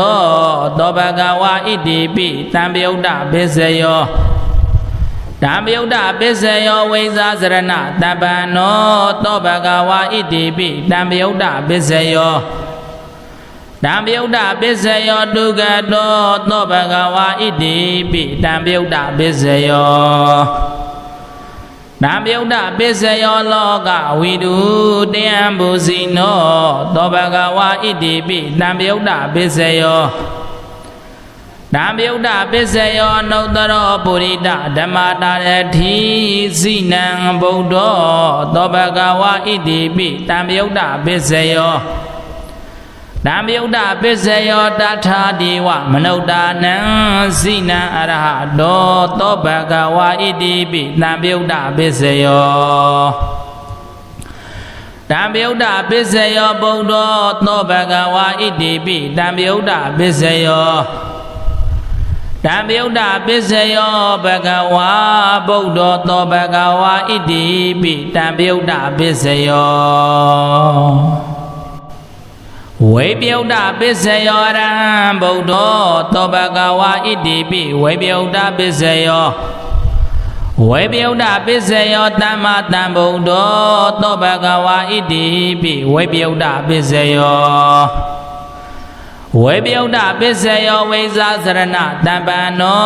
သောဘဂဝါဣတိပိတံပယုတ်တပစ္စယောတံပယုတ်တပစ္စယောဝိဇာစရဏတပ္ပန္နောသောဘဂဝါဣတိပိတံပယုတ်တပစ္စယောတ တံပြုတ်တပစ္စယောဒုက္ခတောသောဘဂဝါဣတိပိတံပြုတ်တပစ္စယောတံပြုတ်တပစ္စယောလောကဝိတုတယံဘူဇိနောသောဘဂဝါဣတိပိတံပြုတ်တပစ္စယောတံပြုတ်တပစ္စယောနုတ္တရောပုရိတဓမ္မတာရတိဇိနံဗုဒ္ဓောသောဘဂဝါဣတိပိတံပြုတ်တပစ္စယောတံပြုတ်တပစ္စယောတထာဒီဝမနုဿာနံဇိနံအရဟတောသောဘဂဝါဣတိပိတံပြုတ်တပစ္စယောတံပြုတ်တပစ္စယောဗုဒ္ဓောသောဘဂဝါဣတိပိတံပြုတ်တပစ္စယောတံပြုတ်တပစ္စယောဘဂဝါဗုဒ္ဓောသောဘဂဝါဣတိပိတံပြုတ်တပစ္စယောဝေပြုတ်တပစ္စယောရဟံဗုဒ္ဓောသောဘဂဝါဣတိပိဝေပြုတ်တပစ္စယောဝေပြုတ်တပစ္စယောသမ္မာသမ္ဗုဒ္ဓောသောဘဂဝါဣတိပိဝေပြုတ်တပစ္စယောဝေပြုတ်တပစ္စယောဝိဇာစရဏတမ္ပန္နော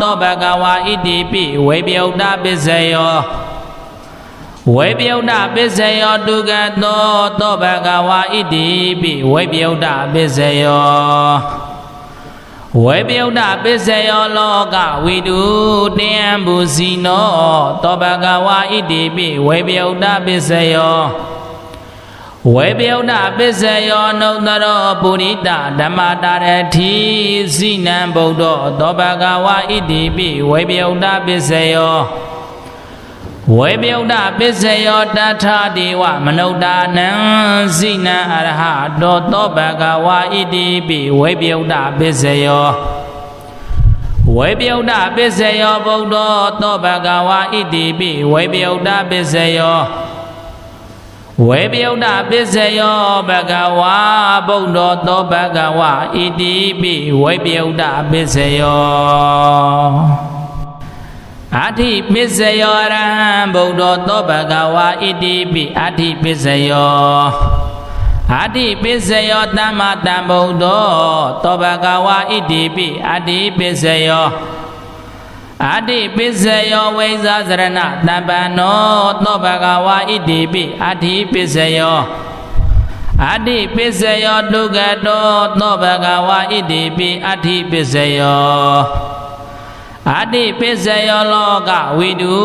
သောဘဂဝါဣတိပိဝေပြုတ်တပစ္စယောဝေပြုတ်တပစ္စယောဒုက္ခတောသောဘဂဝါဣတိပိဝေပြုတ်တပစ္စယောဝေပြုတ်တပစ္စယောလောကဝိတုတယံဘူဇိနောသောဘဂဝါဣတိပိဝေပြုတ်တပစ္စယောဝေပြုတ်တပစ္စယောနုတ္တရောပုရိတဓမ္မတာရတိဇိနံဗုဒ္ဓောသောဘဂဝါဣတိပိဝေပြုတ်တပစ္စယောဝေပြုတ်တပစ္စယောတထာဒီဝမနုဿာနံဇိနံအရဟတောသောဘဂဝါဣတိပိဝေပြုတ်တပစ္စယောဝေပြုတ်တပစ္စယောဗုဒ္ဓောသောဘဂဝါဣတိပိဝေပြုတ်တပစ္စယောဝေပြုတ်တပစ္စယောဘဂဝါဗုဒ္ဓောသောဘဂဝါဣတိပိဝေပြုတ်တပစ္စယောအာထိပစ္စယောရဟံဗုဒ္ဓောသောဘဂဝါဣတိပိအာထိပစ္စယောအာထိပစ္စယောသမ္မာသမ္ဗုဒ္ဓောသောဘဂဝါဣတိပိအာထိပစ္စယောအာထိပစ္စယောဝိဇာစရဏတမ္ပန္နောသောဘဂဝါဣတိပိအာထိပစ္စယောအာထိပစ္စယောဒုက္ခတောသောဘဂဝါဣတိပိအာထိပစ္စယောအာတိပစ္စယောလောကဝိတု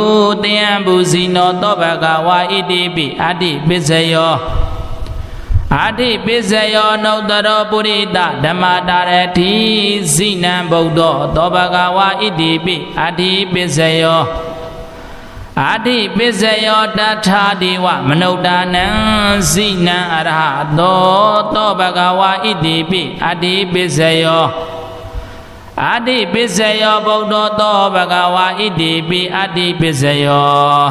တယံဘူဇိနောသောဘဂဝါဣတိပိအာတိပစ္စယောအာတိပစ္စယောနုတ္တရောပုရိတဓမ္မတာရတိဇိနံဗုဒ္ဓောသောဘဂဝါဣတိပိအာတိပစ္စယောအာတိပစ္စယောတထာဒီဝမနုဿာနံဇိနံအရဟတောသောဘဂဝါဣတိပိအာတိပစ္စယောအာတိပစ္စယောဗုဒ္ဓောသောဘဂဝါဣတိပိအာတိပစ္စယော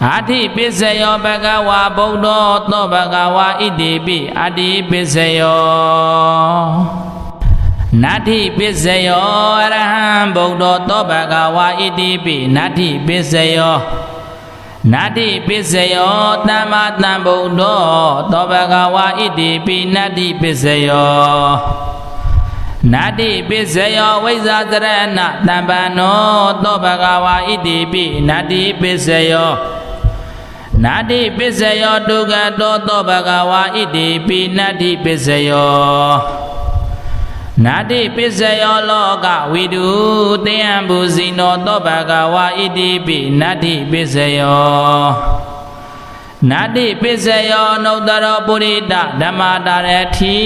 အာတိပစ္စယောဘဂဝါဗုဒ္ဓောသောဘဂဝါဣတိပိအာတိပစ္စယောနတ္ထိပစ္စယောအရဟံဗုဒ္ဓောသောဘဂဝါဣတိပိနတ္ထိပစ္စယောနတ္ထိပစ္စယောသမ္မာသမ္ဗုဒ္ဓောသောဘဂဝါဣတိပိနတ္ထိပစ္စယောနတ္တိပစ္စယောဝိဇာစရဏတမ္ပန္နောသောဘဂဝါဣတိပိနတ္တိပစ္စယောနတ္တိပစ္စယောဒုက္ခတောသောဘဂဝါဣတိပိနတ္တိပစ္စယောနတ္တိပစ္စယောလောကဝိတုတယံဘူဇိနောသောဘဂဝါဣတိပိနတ္တိပစ္စယောနတ္တိပစ္စယောနုတ္တရောပုရိတဓမ္မတာရတိ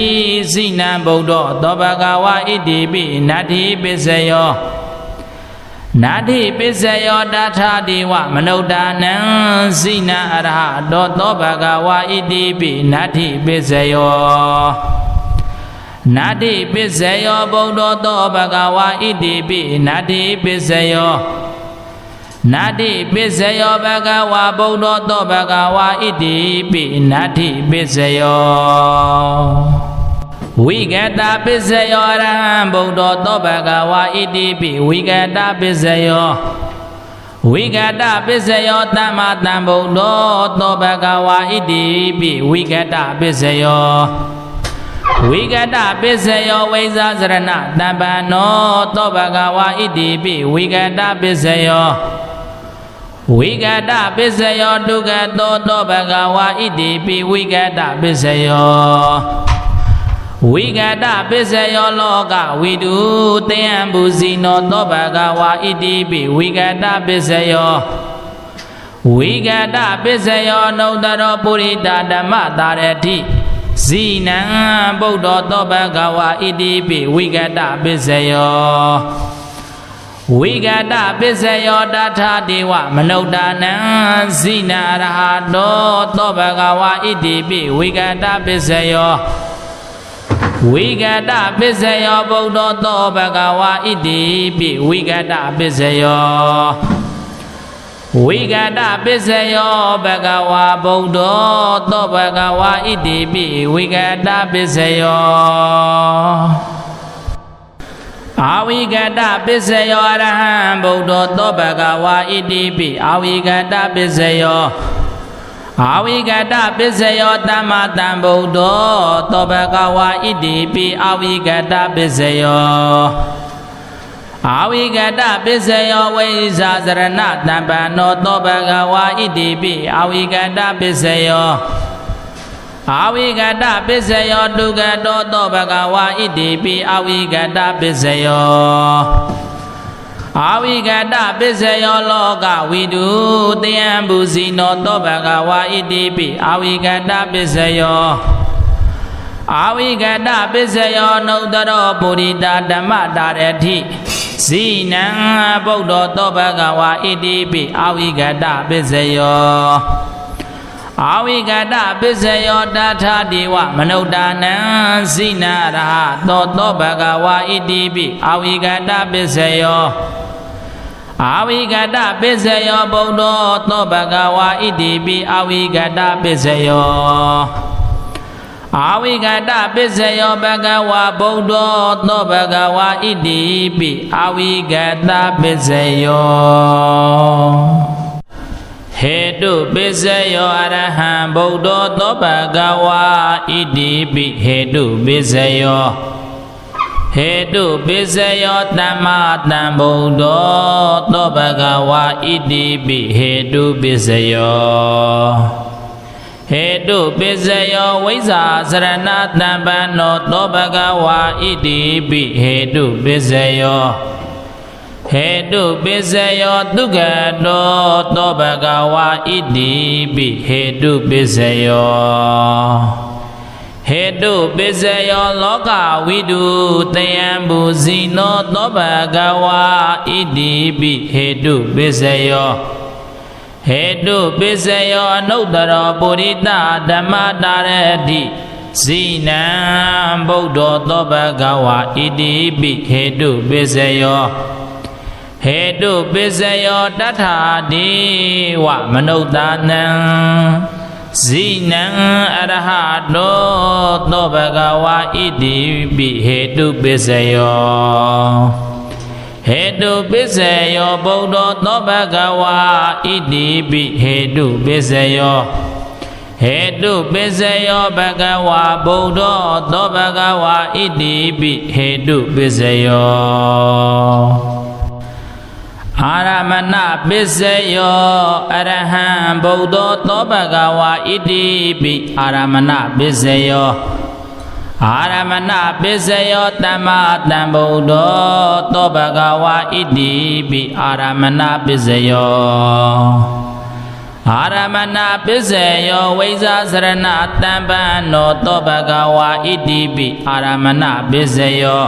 ဇိနံဗုဒ္ဓောသောဘဂဝါဣတိပိနတ္တိပစ္စယောနတ္တိပစ္စယောတထာဒီဝမနုဿာနံဇိနံအရဟတောသောဘဂဝါဣတိပိနတ္တိပစ္စယောနတ္တိပစ္စယောဗုဒ္ဓောသောဘဂဝါဣတိပိနတ္တိပစ္စယောနတ္တိပစ္စယောဘဂဝါဗုဒ္ဓောသောဘဂဝါဣတိပိနတ္တိပစ္စယောဝိကတပစ္စယောရဟံဗုဒ္ဓောသောဘဂဝါဣတိပိဝိကတပစ္စယောဝိကတပစ္စယောသမ္မာသမ္ဗုဒ္ဓောသောဘဂဝါဣတိပိဝိကတပစ္စယော ဝိကတပစ္စယောဝိဇာစရဏတမ္ပန္နောသောဘဂဝါဣတိပိဝိကတပစ္စယောဝိကတပစ္စယောဒုက္ခသောသောဘဂဝါဣတိပိဝိကတပစ္စယောဝိကတပစ္စယောလောကဝိတုတေယံဘူဇိနောသောဘဂဝါဣတိပိဝိကတပစ္စယောဝိကတပစ္စယောနုတ္တရောပုရိသဓမ္မတာရတိဇိနံဗုဒ္ဓသောဘဂဝါဣတိပိဝိကတပစ္စယောဝိကတပစ္စယောတထာဒေဝမနုဿာနံဇိနာရဟတောသောဘဂဝါဣတိပိဝိကတပစ္စယောဝိကတပစ္စယောဗုဒ္ဓသောဘဂဝါဣတိပိဝိကတပစ္စယောဝိကတပစ္စယောဘဂဝါဗုဒ္ဓသောဘဂဝါဣတိပိဝိကတပစ္စယောအာဝိကတပစ္စယောအရဟံဗုဒ္ဓသောဘဂဝါဣတိပိအာဝိကတပစ္စယောအာဝိကတပစ္စယောသမ္မာသမ္ဗုဒ္ဓသောဘဂဝါဣတိပိအာဝိကတပစ္စယောအာဝိကတပစ္စယောဝိဇာစရဏတမ္ပန္နောသောဘဂဝါဣတိပိအာဝိကတပစ္စယောအာဝိကတပစ္စယောဒုက္ခတောသောဘဂဝါဣတိပိအာဝိကတပစ္စယောအာဝိကတပစ္စယောလောကဝိတုတေယံဘူဇိနောသောဘဂဝါဣတိပိအာဝိကတပစ္စယောအာဝိကတပစ္စယောနုတ္တရောပုရိသဓမ္မတာရတိဇိနံဗုဒ္ဓသောဘဂဝါဣတိပိအာဝိကတပစ္စယောအာဝိကတပစ္စယောတထာဒေဝမနုဿာနံဇိနာရဟတောသောဘဂဝါဣတိပိအာဝိကတပစ္စယောအာဝိကတပစ္စယောဗုဒ္ဓသောဘဂဝါဣတိပိအာဝိကတပစ္စယောအာဝိကတပစ္စယောဘဂဝါဗုဒ္ဓသောဘဂဝါဣတိပိအာဝိကတပစ္စယောဟေတုပစ္စယောအရဟံဗုဒ္ဓသောဘဂဝါဣတိပိဟေတုပစ္စယောဟေတုပစ္စယောသမ္မာသမ္ဗုဒ္ဓသောဘဂဝါဣတိပိဟေတုပစ္စယောဟေတုပစ္စယောဝိဇာစရဏတမ္ပန္နောသောဘဂဝါဣတိပိဟေတုပစ္စယောဟေတုပစ္စယောဒုက္ခတောသောဘဂဝါဣတိပိဟေတုပစ္စယောဟေတုပစ္စယောလောကဝိတုတေယံဘူဇိနောသောဘဂဝါဣတိပိဟေတုပစ္စယောဟေတုပစ္စယောအနုတ္တရောပုရိသဓမ္မတာရတိဇိနံဗုဒ္ဓသောဘဂဝါဣတိပိဟေတုပစ္စယောဟေတုပစ္စယောတထာဒေဝမနုဿာနံဇိနံအရဟတောသောဘဂဝါဣတိပိဟေတုပစ္စယောဟေတုပစ္စယောဗုဒ္ဓသောဘဂဝါဣတိပိဟေတုပစ္စယောဟေတုပစ္စယောဘဂဝါဗုဒ္ဓသောဘဂဝါဣတိပိဟေတုပစ္စယောအာရမဏပစ္စယောအရဟံဗုဒ္ဓသောဘဂဝါဣတိပိအာရမဏပစ္စယောအာရမဏပစ္စယောသမ္မာသမ္ဗုဒ္ဓသောဘဂဝါဣတိပိအာရမဏပစ္စယောအာရမဏပစ္စယောဝိဇာစရဏတမ္ပန္နောသောဘဂဝါဣတိပိအာရမဏပစ္စယော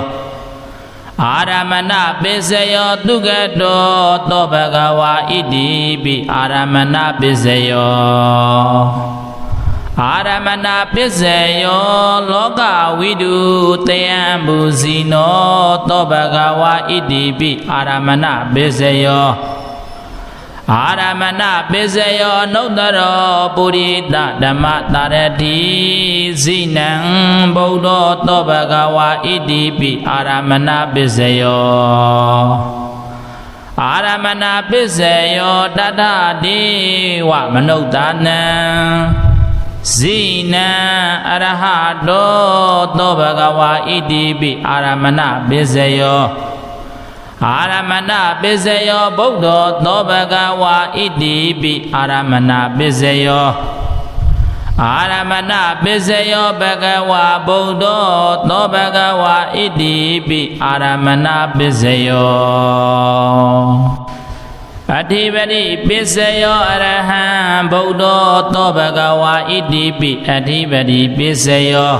အာရမဏပစ္စယောဒုက္ခတောသောဘဂဝါဣတိပိအာရမဏပစ္စယောအာရမဏပစ္စယောလောကဝိတုတေယံဘူဇိနောသောဘဂဝါဣတိပိအာရမဏပစ္စယောအာရမဏပစ္စယောနုတ္တရောပုရိသဓမ္မတာရတိဇိနံဗုဒ္ဓသောဘဂဝါဣတိပိအာရမဏပစ္စယောအာရမဏပစ္စယောတထဒေဝမနုဿာနံဇ ဇိနံအရဟတောသောဘဂဝါဣတိပိအာရမဏပိစယောအာရမဏပိစယောဗုဒ္ဓောသောဘဂဝါဣတိပိအာရမဏပိစယောအာရမဏပိစယောဘဂဝါဗုဒ္ဓောသောဘဂဝါဣတိပိအာရမဏပိစယောအဋ္ဌိပတိပိစယောအရဟံဗုဒ္ဓောသောဘဂဝါဣတိပိအဋ္ဌိပတိပိစယော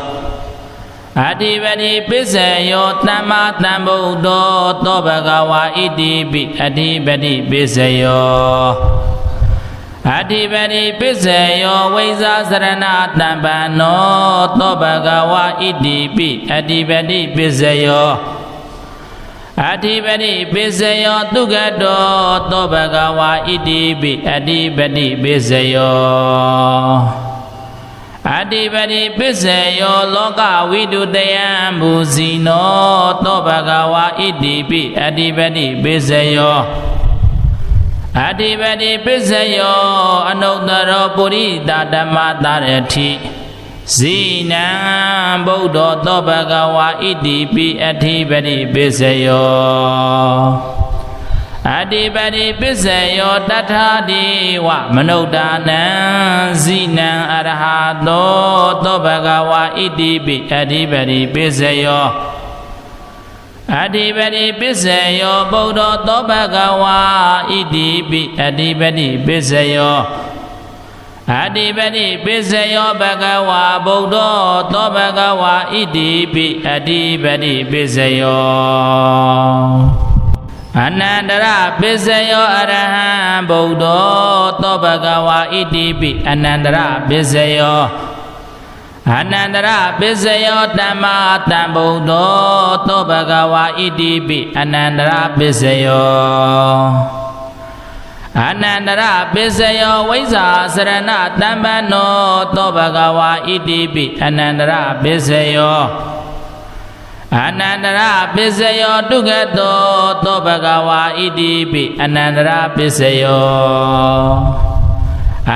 အဋ္ဌိပတိပိစယောသမ္မာသမ္ဗုဒ္ဓောသောဘဂဝါဣတိပိအဋ္ဌိပတိပိစယောအဋ္ဌိပတိပိစယောဝိဇာစရဏတမ္ပန္နောသောဘဂဝါဣတိပိအဋ္ဌိပတိပိစယောအဋ္ဌိပတိပိစယောသုခတောသောဘဂဝါဣတိပိအဋ္ဌိပတိပိစယောအဋ္ဌိပတိပိစယောလောကဝိတုတယံမူစီနောသောဘဂဝါဣတိပိအဋ္ဌိပတိပိစယောအဋ္ဌိပတိပိစယောအနုတ္တရောပုရိသဓမ္မတရတိဇိနံဗုဒ္ဓောသောဘဂဝါဣတိပိအဋ္ဌိပတိပိစယောအဋ္ဌိပတိပိစယောတထာတိဝမနုဿာနံဇိနံအရဟတောသောဘဂဝါဣတိပိအဋ္ဌိပတိပိစယောအဋ္ဌိပတိပိစယောဗုဒ္ဓောသောဘဂဝါဣတိပိအဋ္ဌိပတိပိစယောအဋ္ဌိပတိပိစယောဘဂဝါဗုဒ္ဓောသောဘဂဝါဣတိပိအဋ္ဌိပတိပိစယောအနန္တရပိစယောအရဟံဗုဒ္ဓောသောဘဂဝါဣတိပိအနန္တရပိစယောအနန္တရပိစယောတမ္မာသမ္ဗုဒ္ဓောသောဘဂဝါဣတိပိအနန္တရပိစယောအနန္တရပိစယောဝိဇ္ဇာစရဏတမ္ပန္နောသောဘဂဝါဣတိပိအနန္တရပိစယောအနန္တရပိစယောဒုက္ခတောသောဘဂဝါဣတိပိအနန္တရပိစယော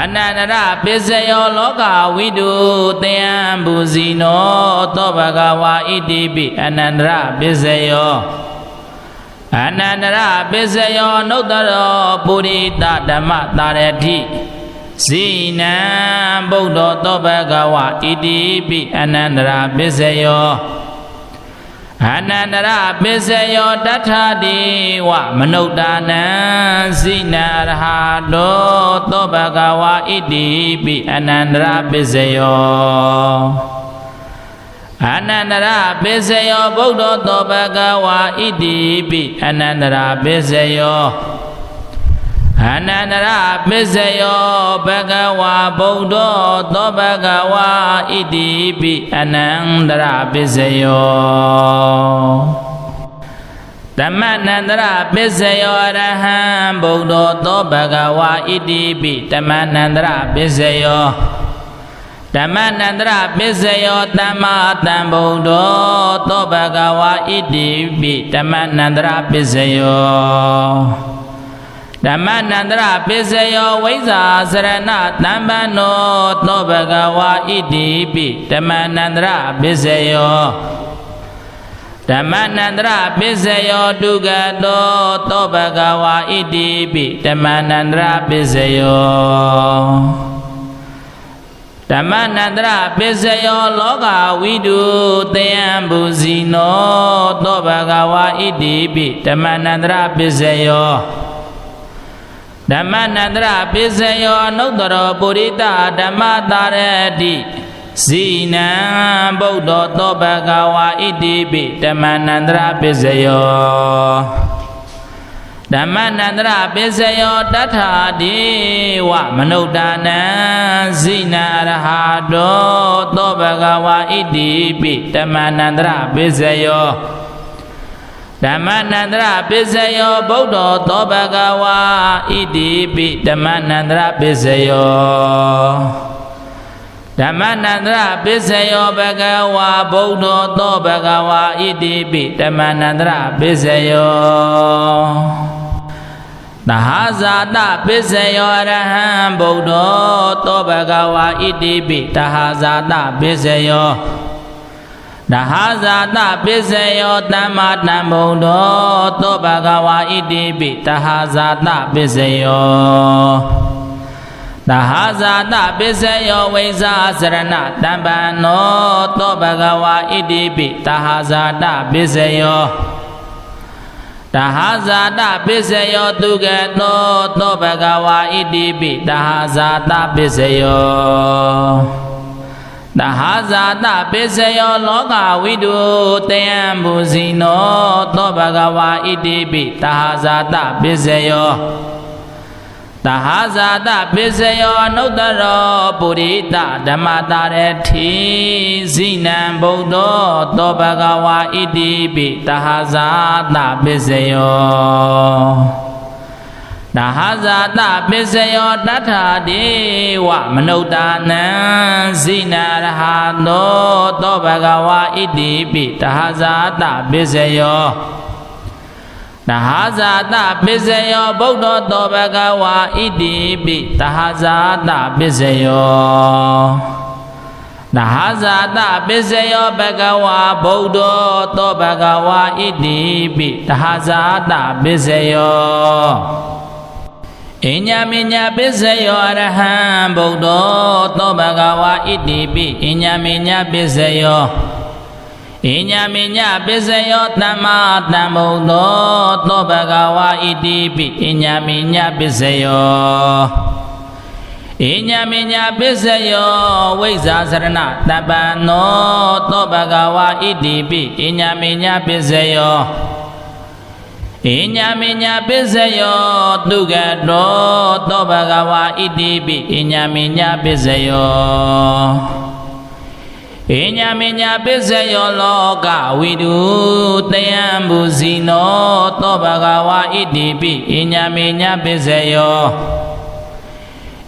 အနန္တရပိစယောလောကဝိတုတယံဘူဇိနောသောဘဂဝါဣတိပိအနန္တရပိစယောအနန္တရပိစယောနုတ္တရောပုရိသဓမ္မတရတိဇိနံဗုဒ္ဓောသောဘဂဝါဣတိပိအနန္တရပိစယောအနန္တရပိစယောတထာတိဝမနုဿာနံဇိနံရဟတောသောဘဂဝါဣတိပိအနန္တရပိစယောအနန္တရပိစယောဗုဒ္ဓောသောဘဂဝါဣတိပိအနန္တရပိစယောအနန္တရပိစယောဘဂဝါဗုဒ္ဓောသောဘဂဝါဣတိပိအနန္တရပိစယောဓမ္မနန္တရပိစယောအရဟံဗုဒ္ဓောသောဘဂဝါဣတိပိဓမ္မနန္တရပိစယောဓမ္မနန္တရပိစယောသမ္မာသမ္ဗုဒ္ဓောသောဘဂဝါဣတိပိဓမ္မနန္တရပိစယောဓမ္မနန္တရပိစယောဝိဇ္ဇာစရဏတမ္ပန္နောသောဘဂဝါဣတိပိဓမ္မနန္တရပိစယောဓမ္မနန္တရပိစယောဒုက္ခတောသောဘဂဝါဣတိပိဓမ္မနန္တရပိစယောဓမ္မနန္တရပိစယောလောကဝိတုတယံဘူဇိနောသောဘဂဝါဣတိပိဓမ္မနန္တရပိစယောဓမ္မနန္တရပိစယောအနုတ္တရောပုရိသဓမ္မတာရတိဇိနံဗုဒ္ဓောသောဘဂဝါဣတိပိဓမ္မနန္တရပိစယောဓမ္မနန္တရပိစယောတထာတိဝမနုဿာနံဇိနံအရဟတောသောဘဂဝါဣတိပိဓမ္မနန္တရပိစယောဓမ္မနန္တရပိစယောဗုဒ္ဓောသောဘဂဝါဣတိပိဓမ္မနန္တရပိစယောဓမ္မနန္တရပိစယောဘဂဝါဗုဒ္ဓောသောဘဂဝါဣတိပိဓမ္မနန္တရပိစယောဓ သဟာဇာတပစ္စယောအရဟံဗုဒ္ဓောသောဘဂဝါဣတိပိသဟာဇာတပစ္စယောသဟာဇာတပစ္စယောသမ္မာတံဗုဒ္ဓောသောဘဂဝါဣတိပိသဟာဇာတပစ္စယောသဟာဇာတပစ္စယောဝိဇာစရဏတံပန္နောသောဘဂဝါဣတိပိသဟာဇာတပစ္စယောသဟာဇာတပစ္စယောသူကတောသောဘဂဝါဣတိပိသဟာဇာတပစ္စယောသဟာဇာတပစ္စယောလောကဝိတုတယံမူစီနောသောဘဂဝါဣတိပိသဟာဇာတပစ္စယောသဟာဇာတပစ္စယောအနုတ္တရောပုရိသဓမ္မတာရတိဇိနံဗုဒ္ဓောသောဘဂဝါဣတိပိသဟာဇာတပစ္စယောသဟာဇာတပစ္စယောတထာဒေဝမနုဿာနံဇိနာရဟသောသောဘဂဝါဣတိပိသဟာဇာတပစ္စယောသဟာဇာတပစ္စယောဗုဒ္ဓသောဘဂဝါဣတိပိသဟာဇာတပစ္စယောသဟာဇာတပစ္စယောဘဂဝါဗုဒ္ဓသောဘဂဝါဣတိပိသဟာဇာတပစ္စယောအညမေညပစ္စယောအရဟံဗုဒ္ဓသောဘဂဝါဣတိပိအညမေညပစ္စယောအညမေညပစ္စယောသမ္မာတံဗုဒ္ဓသောဘဂဝါဣတိပိအညမေညပစ္စယောအညမေညပစ္စယောဝိဇ္ဇာစရဏတပ္ပံနောသောဘဂဝါဣတိပိအညမေညပစ္စယောအညမေညပစ္စယောသူကတောသောဘဂဝါဣတိပိအညမေညပစ္စယောအညမေညပစ္စယောလောကဝိတုတယံမူစီနောသောဘဂဝါဣတိပိအညမေညပစ္စယော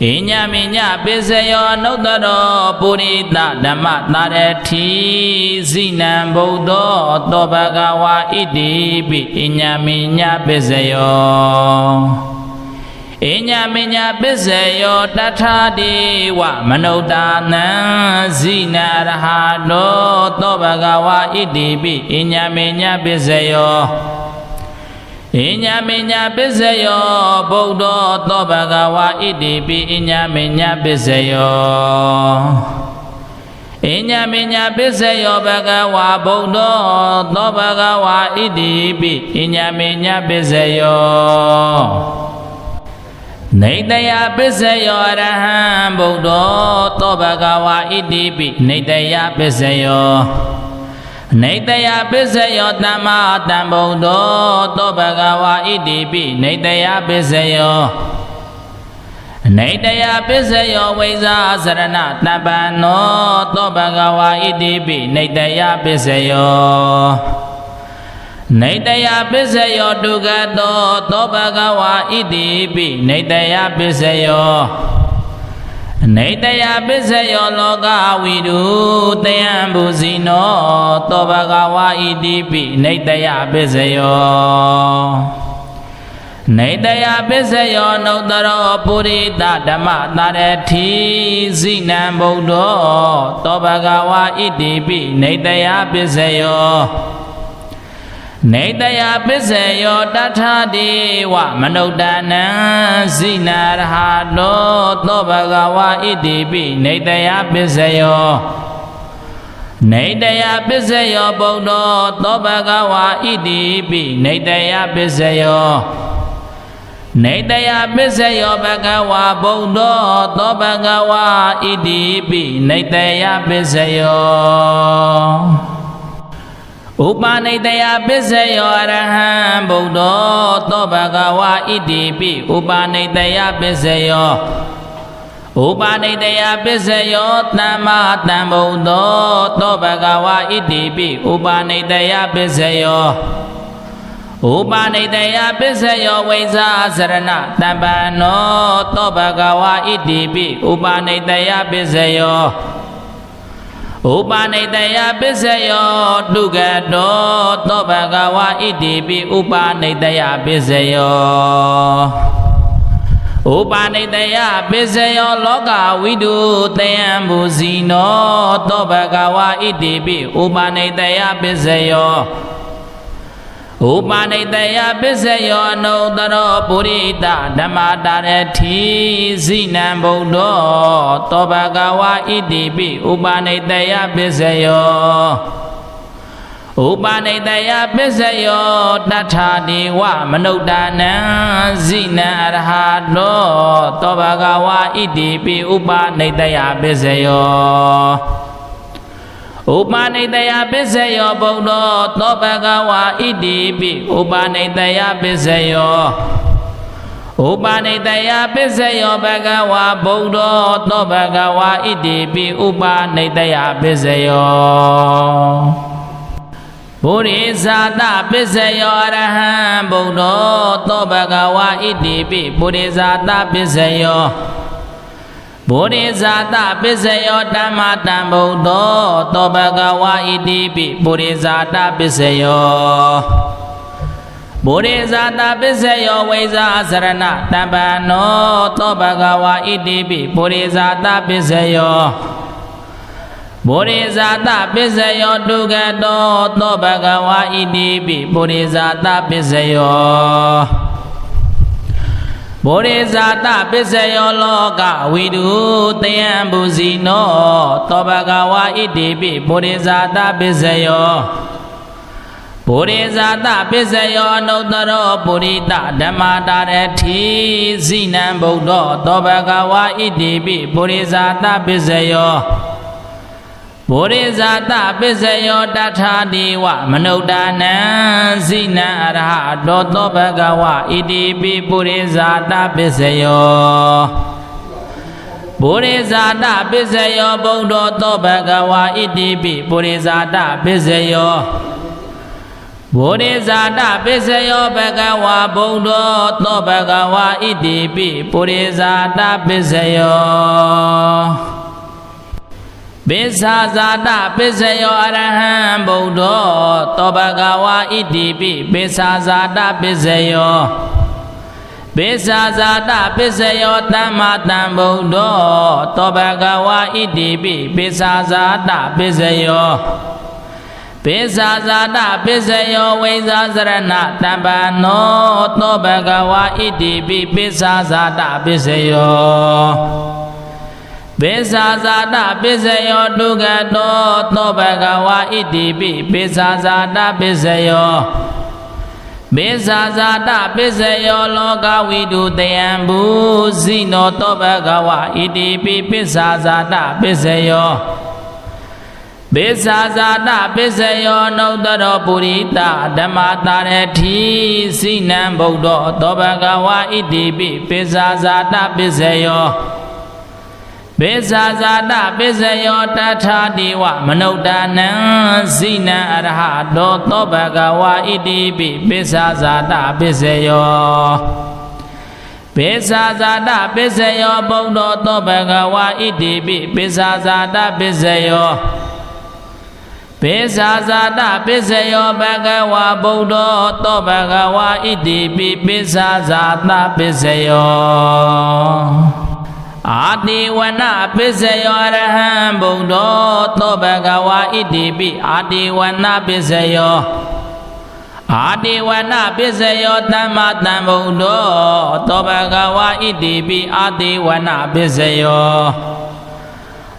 အညမေညပစ္စယောအနုတ္တရောပုရိသဓမ္မတာရတိဇိနံဗုဒ္ဓောသောဘဂဝါဣတိပိအညမေညပစ္စယောအညမေညပစ္စယောတထာဒေဝမနုဿာနံဇိနာရဟတောသောဘဂဝါဣတိပိအညမေညပစ္စယောအညမေညပစ္စယောဗုဒ္ဓသောဘဂဝါဣတိပိအညမေညပစ္စယောအညမေညပစ္စယောဘဂဝါဗုဒ္ဓသောဘဂဝါဣတိပိအညမေညပစ္စယောနေတယပစ္စယောအရဟံဗုဒ္ဓသောဘဂဝါဣတိပိနေတယပစ္စယောနေတယပစ္စယောသမ္မာတံဗုဒ္ဓောသောဘဂဝါဣတိပိနေတယပစ္စယောနေတယပစ္စယောဝိဇာစရဏတပ္ပံနောသောဘဂဝါဣတိပိနေတယပစ္စယောနေတယပစ္စယောဒုက္ခတောသောဘဂဝါဣတိပိနေတယပစ္စယောနေတယပစ္စယောလောကဝိတုတယံဘူဇိနောသောဘဂဝါဣတိပိနေတယပစ္စယောနေတယပစ္စယောနုတ္တရောပုရိသဓမ္မတာရတိဇိနံဗုဒ္ဓောသောဘဂဝါဣတိပိနေတယပစ္စယောနေတယပစ္စယောတထာဒေဝမနုဿာနံဇိနာရဟတောသောဘဂဝါဣတိပိနေတယပစ္စယောနေတယပစ္စယောဗုဒ္ဓသောဘဂဝါဣတိပိနေတယပစ္စယောနေတယပစ္စယောဘဂဝါဗုဒ္ဓသောဘဂဝါဣတိပိနေတယပစ္စယောဥပနိတယပစ္စယောအရဟံဗုဒ္ဓသောဘဂဝါဣတိပိဥပနိတယပစ္စယောဥပနိတယပစ္စယောသမ္မာတံဗုဒ္ဓသောဘဂဝါဣတိပိဥပနိတယပစ္စယောဥပနိတယပစ္စယောဝိဇာစရဏတပ္ပံနောသောဘဂဝါဣတိပိဥပနိတယပစ္စယော ဥပနိတယပစ္စယောဒုက္ခတောသောဘဂဝါဣတိပိဥပနိတယပစ္စယောဥပနိတယပစ္စယောလောကဝိတုတယံဘူဇိနောသောဘဂဝါဣတိပိဥပနိတယပစ္စယောဥပနိတယပစ္စယောအနုတ္တရောပုရိသဓမ္မတာရတိဇိနံဗုဒ္ဓောသောဘဂဝါဣတိပိဥပနိတယပစ္စယောဥပနိတယပစ္စယောတထာဒေဝမနုဿာနံဇိနံအရဟတောသောဘဂဝါဣတိပိဥပနိတယပစ္စယောဥပနိတယပစ္စယောဗုဒ္ဓောသောဘဂဝါဣတိပိဥပနိတယပစ္စယောဥပနိတယပစ္စယောဘဂဝါဗုဒ္ဓောသောဘဂဝါဣတိပိဥပနိတယပစ္စယောဗုရိဇာတပစ္စယောအရဟံဗုဒ္ဓောသောဘဂဝါဣတိပိဗုရိဇာတပစ္စယောဗုရိဇာတပစ္စယောဓမ္မတံဗုဒ္ဓောသောဘဂဝါဣတိပိဗုရိဇာတပစ္စယောဗုရိဇာတပစ္စယောဝိဇာစရဏတပ္ပနောသောဘဂဝါဣတိပိဗုရိဇာတပစ္စယောဗုရိဇာတပစ္စယောဒုက္ခတောသောဘဂဝါဣတိပိဗုရိဇာတပစ္စယောဗုရိဇာတပစ္စယောလောကဝိတုတယံဘူဇိနောသောဘဂဝါဣတိပိဗုရိဇာတပစ္စယောဗုရိဇာတပစ္စယောအနုတ္တရောပုရိသဓမ္မတာရတိဇိနံဗုဒ္ဓောသောဘဂဝါဣတိပိဗုရိဇာတပစ္စယောဗုရိဇာတပစ္စယောတထာဒေဝမနုဿာနံဇိနံအရဟတောသောဘဂဝါဣတိပိပုရိဇာတပစ္စယောဗုရိဇာတပစ္စယောဗုဒ္ဓောသောဘဂဝါဣတိပိပုရိဇာတပစ္စယောဗုရိဇာတပစ္စယောဘဂဝါဗုဒ္ဓောသောဘဂဝါဣတိပိပုရိဇာတပစ္စယောပိစ္ဆာဇာတပစ္စယောအရဟံဗုဒ္ဓောသောဘဂဝါဣတိပိပိစ္ဆာဇာတပစ္စယောပိစ္ဆာဇာတပစ္စယောသမ္မာတံဗုဒ္ဓောသောဘဂဝါဣတိပိပိစ္ဆာဇာတပစ္စယောပိစ္ဆာဇာတပစ္စယောဝိဇာစရဏတပ္ပနောသောဘဂဝါဣတိပိပိစ္ဆာဇာတပစ္စယောပိစ္ဆာဇာတပစ္စယောဒုက္ခတောသောဘဂဝါဣတိပိပိစ္ဆာဇာတပစ္စယောပိစ္ဆာဇာတပစ္စယောလောကဝိတုတယံဘူဇိနောသောဘဂဝါဣတိပိပိစ္ဆာဇာတပစ္စယောပိစ္ဆာဇာတပစ္စယောနုတ္တရောပုရိသဓမ္မတာရတိဇိနံဗုဒ္ဓောသောဘဂဝါဣတိပိပိစ္ဆာဇာတပစ္စယောပိစ္ဆာဇာတပစ္စယောတထာဒေဝမနုဿာနံဇိနံအရဟတောသောဘဂဝါဣတိပိပိစ္ဆာဇာတပစ္စယောပိစ္ဆာဇာတပစ္စယောဗုဒ္ဓောသောဘဂဝါဣတိပိပိစ္ဆာဇာတပစ္စယောပိစ္ဆာဇာတပစ္စယောဘဂဝါဗုဒ္ဓောသောဘဂဝါဣတိပိပိစ္ဆာဇာတပစ္စယောအာတိဝနပစ္စယောအရဟံဗုဒ္ဓောသောဘဂဝါဣတိပိအာတိဝနပစ္စယောအာတိဝနပစ္စယောသမ္မာတံဗုဒ္ဓောသောဘဂဝါဣတိပိအာတိဝနပစ္စယော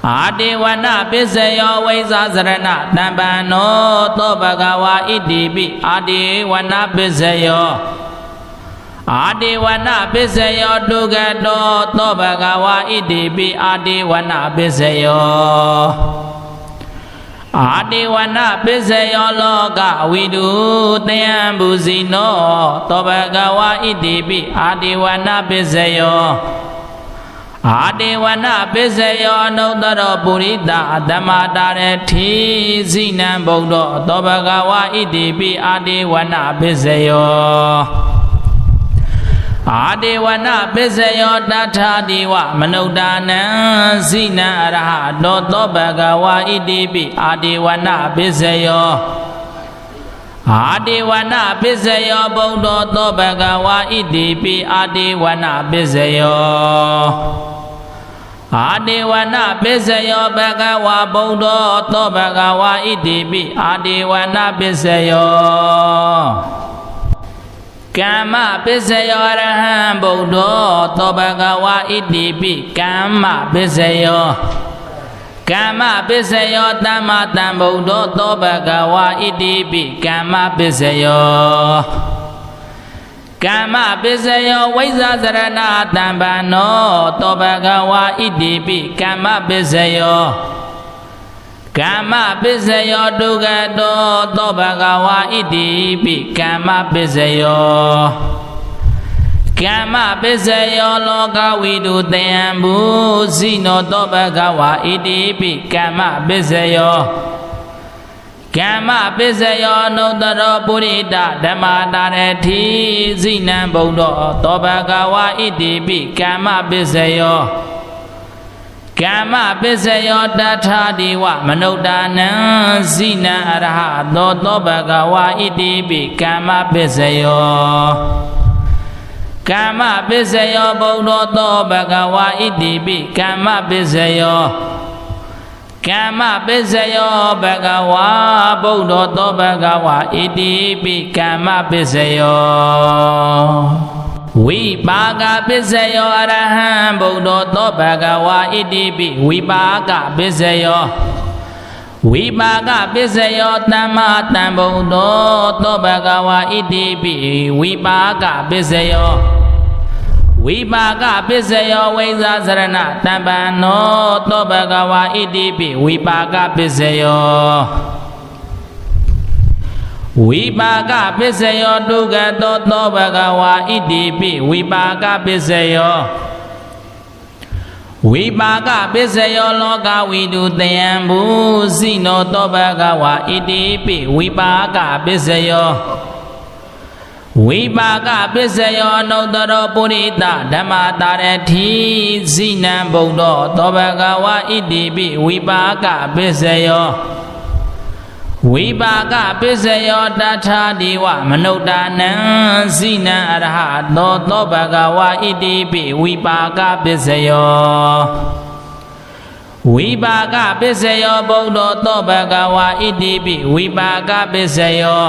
အာတိဝနပစ္စယောဝိဇာစရဏတမ္ပန္နောသောဘဂဝါဣတိပိအာတိဝနပစ္စယောအာတိဝနပစ္စယောဒုက္ခတောသောဘဂဝါဣတိပိအာတိဝနပစ္စယောအာတိဝနပစ္စယောလောကဝိတုတယံဘူဇိနောသောဘဂဝါဣတိပိအာတိဝနပစ္စယောအာတိဝနပစ္စယောအနုတ္တရောပုရိသဓမ္မတာရတိဇိနံဗုဒ္ဓောသောဘဂဝါဣတိပိအာတိဝနပစ္စယော အာဒေဝနာပစ္စယောတထာဒီဝမနုဿာနံဇိနံအရဟတောသောဘဂဝါဣတိပိအာဒေဝနာပစ္စယောအာဒေဝနာပစ္စယောဗုဒ္ဓသောဘဂဝါဣတိပိအာဒေဝနာပစ္စယောအာဒေဝနာပစ္စယောဘဂဝါဗုဒ္ဓသောဘဂဝါဣတိပိအာဒေဝနာပစ္စယောကမ္မပစ္စယောရဟံဗုဒ္ဓသောဘဂဝါဣတိပိကမ္မပစ္စယောကမ္မပစ္စယောသမ္မာသမ္ဗုဒ္ဓသောဘဂဝါဣတိပိကမ္မပစ္စယောကမ္မပစ္စယောဝိဇ္ဇာစရဏတံပန္နောသောဘဂဝါဣတိပိကမ္မပစ္စယောကမ္မပစ္စယောဒုက္ခတောသောဘဂဝါဣတိပိကမ္မပစ္စယောကမ္မပစ္စယောလောကဝိတုတယံဘူဇိနောသောဘဂဝါဣတိပိကမ္မပစ္စယောကမ္မပစ္စယောနုတ္တရောပုရိတဓမ္မာတာရတိဇိနံဗုဒ္ဓသောဘဂဝါဣတိပိကမ္မပစ္စယောကမ္မပစ္စယောတထာဒီဝမနုဿာနံဇိနံအရဟတောသောဘဂဝါဣတိပိကမ္မပစ္စယောကမ္မပစ္စယောဗုဒ္ဓသောဘဂဝါဣတိပိကမ္မပစ္စယောကမ္မပစ္စယောဘဂဝါဗုဒ္ဓသောဘဂဝါဣတိပိကမ္မပစ္စယောဝိပါကပစ္စယောအရဟံဗုဒ္ဓသောဘဂဝါဣတိပိဝိပါကပစ္စယောဝိပါကပစ္စယောသမ္မာသမ္ဗုဒ္ဓသောဘဂဝါဣတိပိဝိပါကပစ္စယောဝိပါကပစ္စယောဝိဇ္ဇာစရဏတံပန္နောသောဘဂဝါဣတိပိဝိပါကပစ္စယောဝိပါကပစ္စယောဒုက္ခတောသောဘဂဝါဣတိပိဝိပါကပစ္စယောဝိပါကပစ္စယောလောကဝိတုတယံဘူဇိနောသောဘဂဝါဣတိပိဝိပါကပစ္စယောဝိပါကပစ္စယောနုတ္တရောပုရိသဓမ္မာတာရတိဇိနံဗုဒ္ဓသောဘဂဝါဣတိပိဝိပါကပစ္စယောဝိပါကပစ္စယောတထာဒီဝမနုဿာနံဇိနံအရဟတောသောဘဂဝါဣတိပိဝိပါကပစ္စယောဝိပါကပစ္စယောဗုဒ္ဓသောဘဂဝါဣတိပိဝိပါကပစ္စယော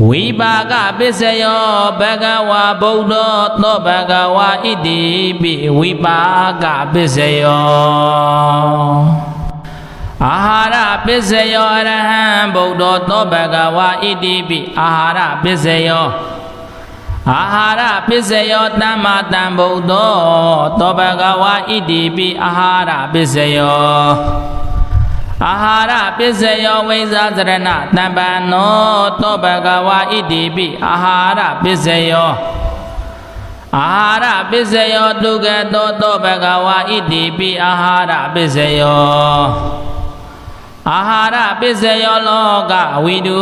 ဝိပါကပစ္စယောဘဂဝါဗုဒ္ဓသောဘဂဝါဣတိပိဝိပါကပစ္စယောအာဟာရပစ္စယောအရဟံဗုဒ္ဓသောဘဂဝါဣတိပိအာဟာရပစ္စယောအာဟာရပစ္စယောသမ္မာသမ္ဗုဒ္ဓသောဘဂဝါဣတိပိအာဟာရပစ္စယောအာဟာရပစ္စယောဝိဇ္ဇာစရဏတံပန္နောသောဘဂဝါဣတိပိအာဟာရပစ္စယောအာဟာရပစ္စယောဒုက္ခတောသောဘဂဝါဣတိပိအာဟာရပစ္စယောအာဟာရပစ္စယောလောကဝိတု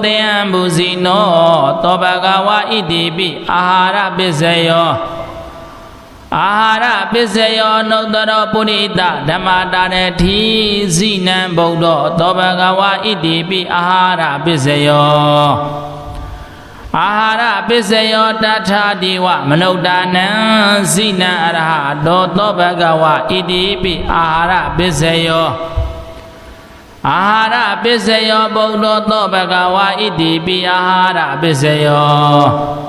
တယံဘူဇိနောသောဘဂဝါဣတိပိအာဟာရပစ္စယောအာဟာရပစ္စယောနုတ္တရောပုရိသဓမ္မာတာရတိဇိနံဗုဒ္ဓသောဘဂဝါဣတိပိအာဟာရပစ္စယောအာဟာရပစ္စယောတထာဒီဝမနုဿာနံဇိနံအရဟတောသောဘဂဝါဣတိပိအာဟာရပစ္စယောအာဟာရပစ္စယောဗုဒ္ဓသောဘဂဝါဣတိပိအာဟာရပစ္စယော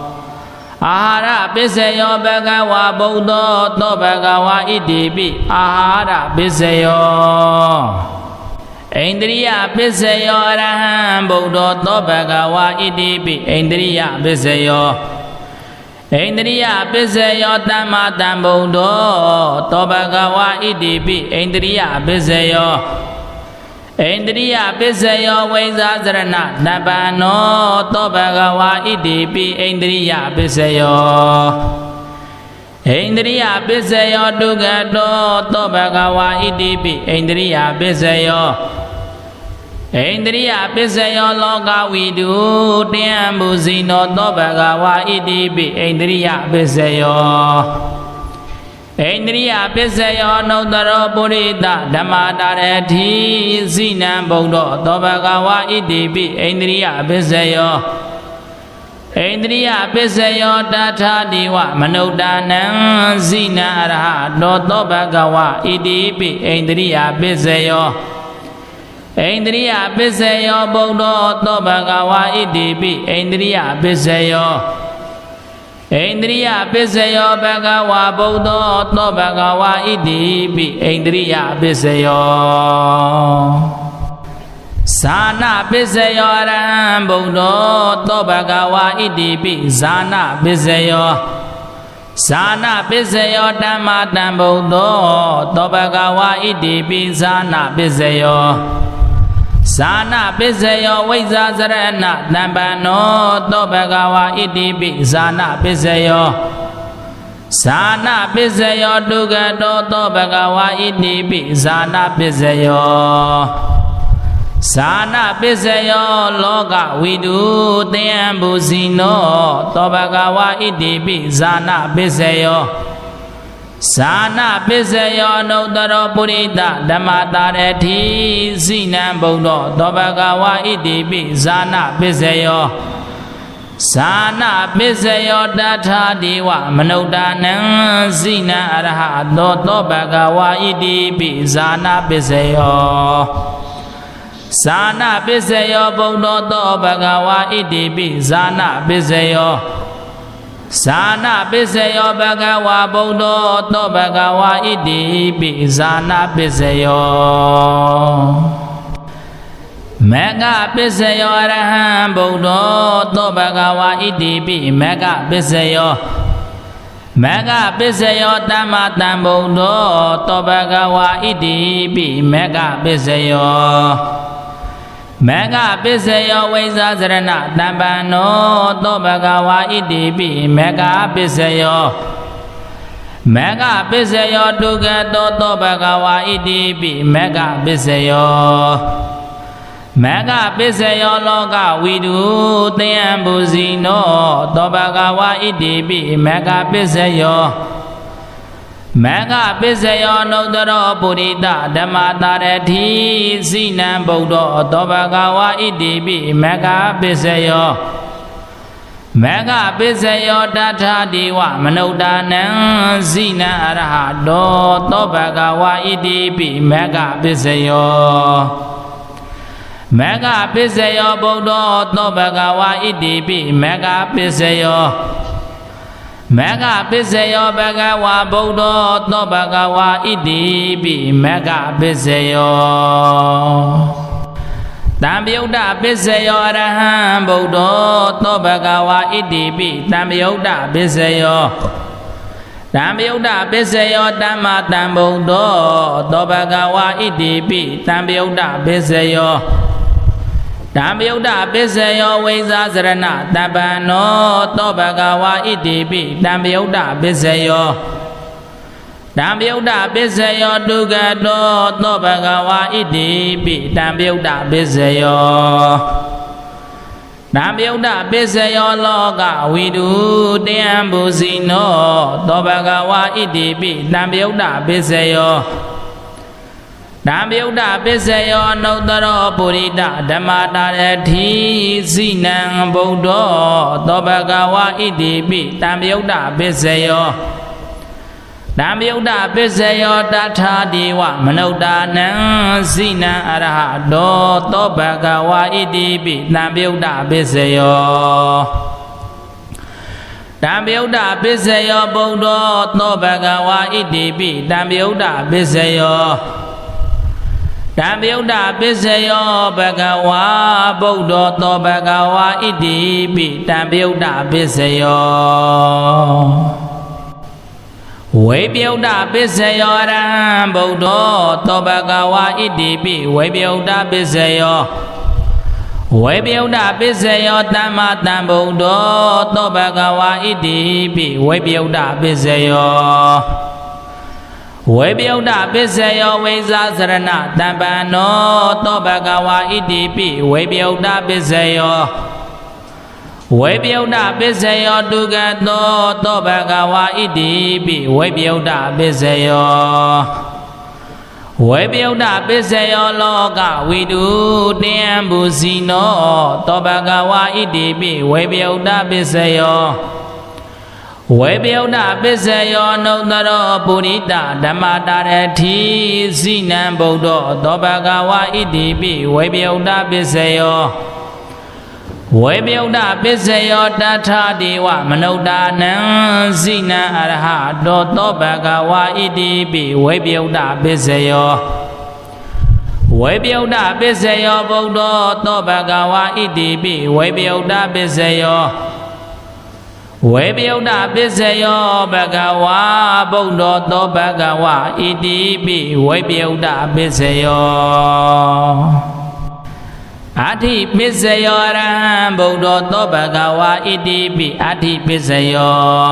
အာဟာရပစ္စယောဘဂဝါဗုဒ္ဓသောဘဂဝါဣတိပိအာဟာရပစ္စယောဣန္ဒြိယပစ္စယောအရဟံဗုဒ္ဓသောဘဂဝါဣတိပိဣန္ဒြိယပစ္စယောဣန္ဒြိယပစ္စယောသမ္မာသမ္ဗုဒ္ဓသောဘဂဝါဣတိပိဣန္ဒြိယပစ္စယောဣန္ဒြိယပစ္စယောဝိဇ္ဇာစရဏတပ္ပန္နောသောဘဂဝါဣတိပိဣန္ဒြိယပစ္စယောဣန္ဒြိယပစ္စယောဒုက္ခတောသောဘဂဝါဣတိပိဣန္ဒြိယပစ္စယောဣ ဣန္ဒြိယပစ္စယောလောကဝိတုတယံဘူဇိနောသောဘဂဝါဣတိပိဣန္ဒြိယပစ္စယောဣန္ဒြိယပစ္စယောနုတ္တရောပုရိသဓမ္မတာရတိဇိနံဘုံသောသောဘဂဝါဣတိပိဣန္ဒြိယပစ္စယောဣန္ဒြိယပစ္စယောတထာတိဝမနုဿာနံဇိနံအရဟတောသောဘဂဝါဣတိပိဣန္ဒြိယပစ္စယောဣန္ဒြိယပစ္စယောဘုံသောသောဘဂဝါဣတိပိဣန္ဒြိယပစ္စယောဣန္ဒြိယပစ္စယောဘဂဝါဘုံသောသောဘဂဝါဣတိပိဣန္ဒြိယပစ္စယောဇာနာပစ္စယောရဟံဘုံသောသောဘဂဝါဣတိပိဇာနာပစ္စယောဇာနာပစ္စယောဓမ္မတံဘုံသောသောဘဂဝါဣတိပိဇာနာပစ္စယောဇာနာပစ္စယောဝိဇ္ဇာစရဏတံပန္နောသောဘဂဝါဣတိပိဇာနာပစ္စယောဇာနာပစ္စယောဒုက္ခတောသောဘဂဝါဣတိပိဇာနာပစ္စယောဇာနာပစ္စယောလောကဝိတုတယံဘူဇိနောသောဘဂဝါဣတိပိဇာနာပစ္စယောဇာနာပစ္စယောနုတ္တရောပုရိသဓမ္မတာရတိဇိနံဘုံသောသောဘဂဝါဣတိပိဇာနာပစ္စယောဇာနာပစ္စယောတထာတိဝမနုဿာနံဇိနံအရဟတောသောဘဂဝါဣတိပိဇာနာပစ္စယောဇာနာပစ္စယောဘုံသောသောဘဂဝါဣတိပိဇာနာပစ္စယောဇာနာပစ္စယောဘဂဝါဘုံသောသောဘဂဝါဣတိပိဇာနာပစ္စယောမေဃပစ္စယောအရဟံဘုံသောသောဘဂဝါဣတိပိမေဃပစ္စယောမေဃပစ္စယောတမ္မတံဘုံသောသောဘဂဝါဣတိပိမေဃပစ္စယောမေဃပစ္စယောဝိဇ္ဇာစရဏတံပန္နောသောဘဂဝါဣတိပိမေဃပစ္စယောမေဃပစ္စယောဒုက္ခတောသောဘဂဝါဣတိပိမေဃပစ္စယောမေဃပစ္စယောလောကဝိတုတယံဘူဇိနောသောဘဂဝါဣတိပိမေဃပစ္စယောမေဃပစ္စယောနုတ္တရောပုရိသဓမ္မတာရတိဇိနံဘုံသောသောဘဂဝါဣတိပိမေဃပစ္စယောမေဃပစ္စယောတထာတိဝမနုဿာနံဇိနံအရဟတောသောဘဂဝါဣတိပိမေဃပစ္စယောမေဃပစ္စယောဘုံသောသောဘဂဝါဣတိပိမေဃပစ္စယောမေဃပစ္စယောဘဂဝါဘုံသောသောဘဂဝါဣတိပိမေဃပစ္စယောတံပယုတ်တပစ္စယောအရဟံဘုံသောသောဘဂဝါဣတိပိတံပယုတ်တပစ္စယောတံပယုတ်တပစ္စယောတမ္မတံဘုံသောသောဘဂဝါဣတိပိတံပယုတ်တပစ္စယောတံပယုတ်တပစ္စယောဝိဇ္ဇာစရဏတံပန္နောသောဘဂဝါဣတိပိတံပယုတ်တပစ္စယောတံပယုတ်တပစ္စယောဒုက္ခတောသောဘဂဝါဣတိပိတံပယုတ်တပစ္စယောတံပယုတ်တပစ္စယောလောကဝိတုတယံဘူဇိနောသောဘဂဝါဣတိပိတံပယုတ်တပစ္စယောတံပယုတ်တပစ္စယောနုတ္တရောပုရိသဓမ္မတာရတိဇိနံဘုံသောသောဘဂဝါဣတိပိတံပယုတ်တပစ္စယောတံပယုတ်တပစ္စယောတထာတိဝမနုဿာနံဇိနံအရဟတောသောဘဂဝါဣတိပိတံပယုတ်တပစ္စယောတံပယုတ်တပစ္စယောဘုံသောသောဘဂဝါဣတိပိတံပယုတ်တပစ္စယောတံပယုတ်တပစ္စယောဘဂဝါဗုဒ္ဓသောဘဂဝါဣတိပိတံပယုတ်တပစ္စယောဝိပယုတ်တပစ္စယောရဟံဗုဒ္ဓသောဘဂဝါဣတိပိဝိပယုတ်တပစ္စယောဝိပယုတ်တပစ္စယောတမ္မတံဗုဒ္ဓသောဘဂဝါဣတိပိဝိပယုတ်တပစ္စယောဝ ဝေပြုတ်တပစ္စယောဝိဇာစရဏတံပန္နောသောဘဂဝါဣတိပိဝေပြုတ်တပစ္စယောဝေပြုတ်တပစ္စယောတုကတောသောဘဂဝါဣတိပိဝေပြုတ်တပစ္စယောဝေပြုတ်တပစ္စယောလောကဝိတုတေယံဘူစီနောသောဘဂဝါဣတိပိဝေပြုတ်တပစ္စယောဝေပြုတ်တပစ္စယောနုတ္တရောပုရိတဓမ္မတာရတိဇိနံဗုဒ္ဓသောဘဂဝါဣတိပိဝေပြုတ်တပစ္စယောဝေပြုတ်တပစ္စယောတထာဒေဝမနုဿာနံဇိနံအရဟတောသောဘဂဝါဣတိပိဝေပြုတ်တပစ္စယောဝေပြုတ်တပစ္စယောဗုဒ္ဓသောဘဂဝါဣတိပိဝေပြုတ်တပစ္စယောဝေပြုတ်တပစ္စယောဘဂဝါဗုဒ္ဓသောဘဂဝါဣတိပိဝေပြုတ်တပစ္စယောအဋ္ဌိပစ္စယောရဟံဗုဒ္ဓသောဘဂဝါဣတိပိအဋ္ဌိပစ္စယော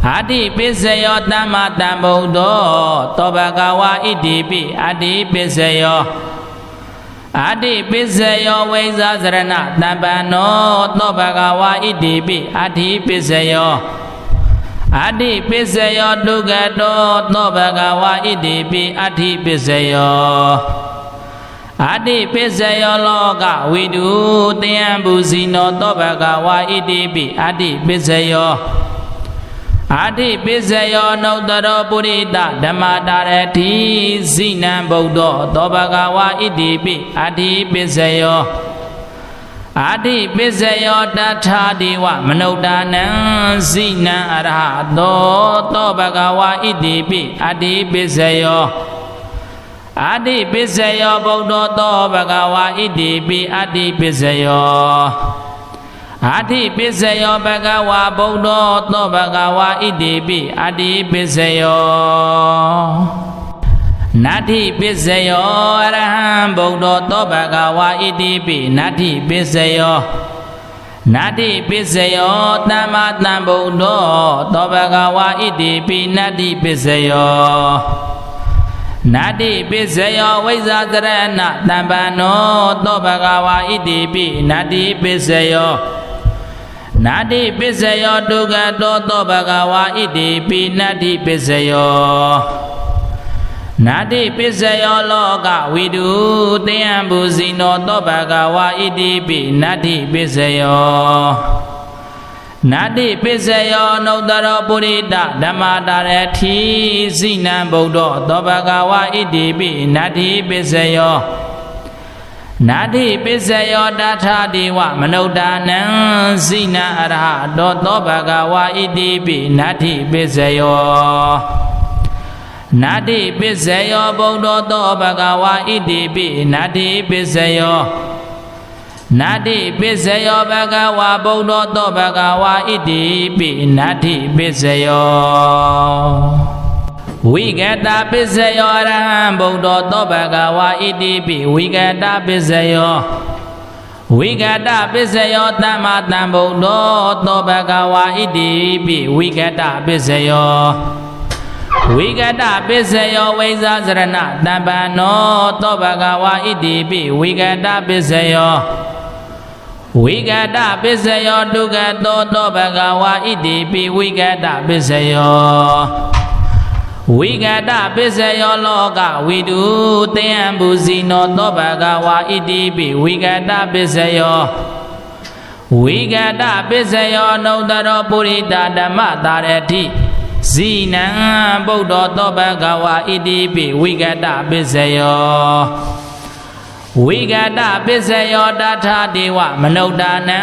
အဋ္ဌိပစ္စယောသမ္မာတံဗုဒ္ဓသောဘဂဝါဣတိပိအဋ္ဌိပစ္စယောအဋ္ဌိပစ္စယောဝိဇာစရဏတံပန္နောသောဘဂဝါဣတိပိအဋ္ဌိပစ္စယောအဋ္ဌိပစ္စယောဒုက္ခတောသောဘဂဝါဣတိပိအဋ္ဌိပစ္စယောအဋ္ဌိပစ္စယောလောကဝိတုတေယံဘူစီနောသောဘဂဝါဣတိပိအဋ္ဌိပစ္စယောအဋ္ဌိပစ္စယောနုတ္တရောပုရိတဓမ္မတာရတိဇိနံဗုဒ္ဓသောဘဂဝါဣတိပိအဋ္ဌိပစ္စယောအဋ္ဌိပစ္စယောတထာဒေဝမနုဿာနံဇိနံအရဟတောသောဘဂဝါဣတိပိအဋ္ဌိပစ္စယောအဋ္ဌိပစ္စယောဗုဒ္ဓသောဘဂဝါဣတိပိအဋ္ဌိပစ္စယောအဋ္ဌိပစ္စယောဘဂဝါဗုဒ္ဓသောဘဂဝါဣတိပိအဋ္ဌိပစ္စယောနတ္ထိပစ္စယောအရဟံဗုဒ္ဓသောဘဂဝါဣတိပိနတ္ထိပစ္စယောနတ္ထိပစ္စယောသမ္မာသမ္ဗုဒ္ဓသောဘဂဝါဣတိပိနတ္ထိပစ္စယောနတ္တိပစ္စယောဝိဇာစရဏတံပန္နောသောဘဂဝါဣတိပိနတ္တိပစ္စယောနတ္တိပစ္စယောဒုက္ခတောသောဘဂဝါဣတိပိနတ္တိပစ္စယောနတ္တိပစ္စယောလောကဝိတုတေယံဘူဇိနောသောဘဂဝါဣတိပိနတ္တိပစ္စယောနတ္တိပစ္စယောနုတ္တရောပုရိတဓမ္မတာရတိဇိနံဗုဒ္ဓသောဘဂဝါဣတိပိနတ္တိပစ္စယောနတ္ထိပစ္စယောတထာဒေဝမနုဿာနံဇိနံအရဟတောသောဘဂဝါဣတိပိနတ္ထိပစ္စယောနတ္ထိပစ္စယောဗုဒ္ဓသောဘဂဝါဣတိပိနတ္ထိပစ္စယောနတ္ထိပစ္စယောဘဂဝါဗုဒ္ဓသောဘဂဝါဣတိပိနတ္ထိပစ္စယောဝိကတပစ္စယောအရဟံဗုဒ္ဓသောဘဂဝါဣတိပိဝိကတပစ္စယောဝိကတပစ္စယောသမ္မာသမ္ဗုဒ္ဓသောဘဂဝါဣတိပိဝိကတပစ္စယောဝိကတပစ္စယောဝိဇာစရဏတံပန္နောသောဘဂဝါဣတိပိဝိကတပစ္စယောဝိကတပစ္စယောဒုက္ခတောသောဘဂဝါဣတိပိဝိကတပစ္စယောဝိကတပစ္စယောလောကဝိတုတေယံဘူဇိနောသောဘဂဝါဣတိပိဝိကတပစ္စယောဝိကတပစ္စယောနုတ္တရောပုရိတဓမ္မတာရတိဇိနံဗုဒ္ဓသောဘဂဝါဣတိပိဝိကတပစ္စယောဝိကတပစ္စယောတထာဒေဝမနုဿာနံ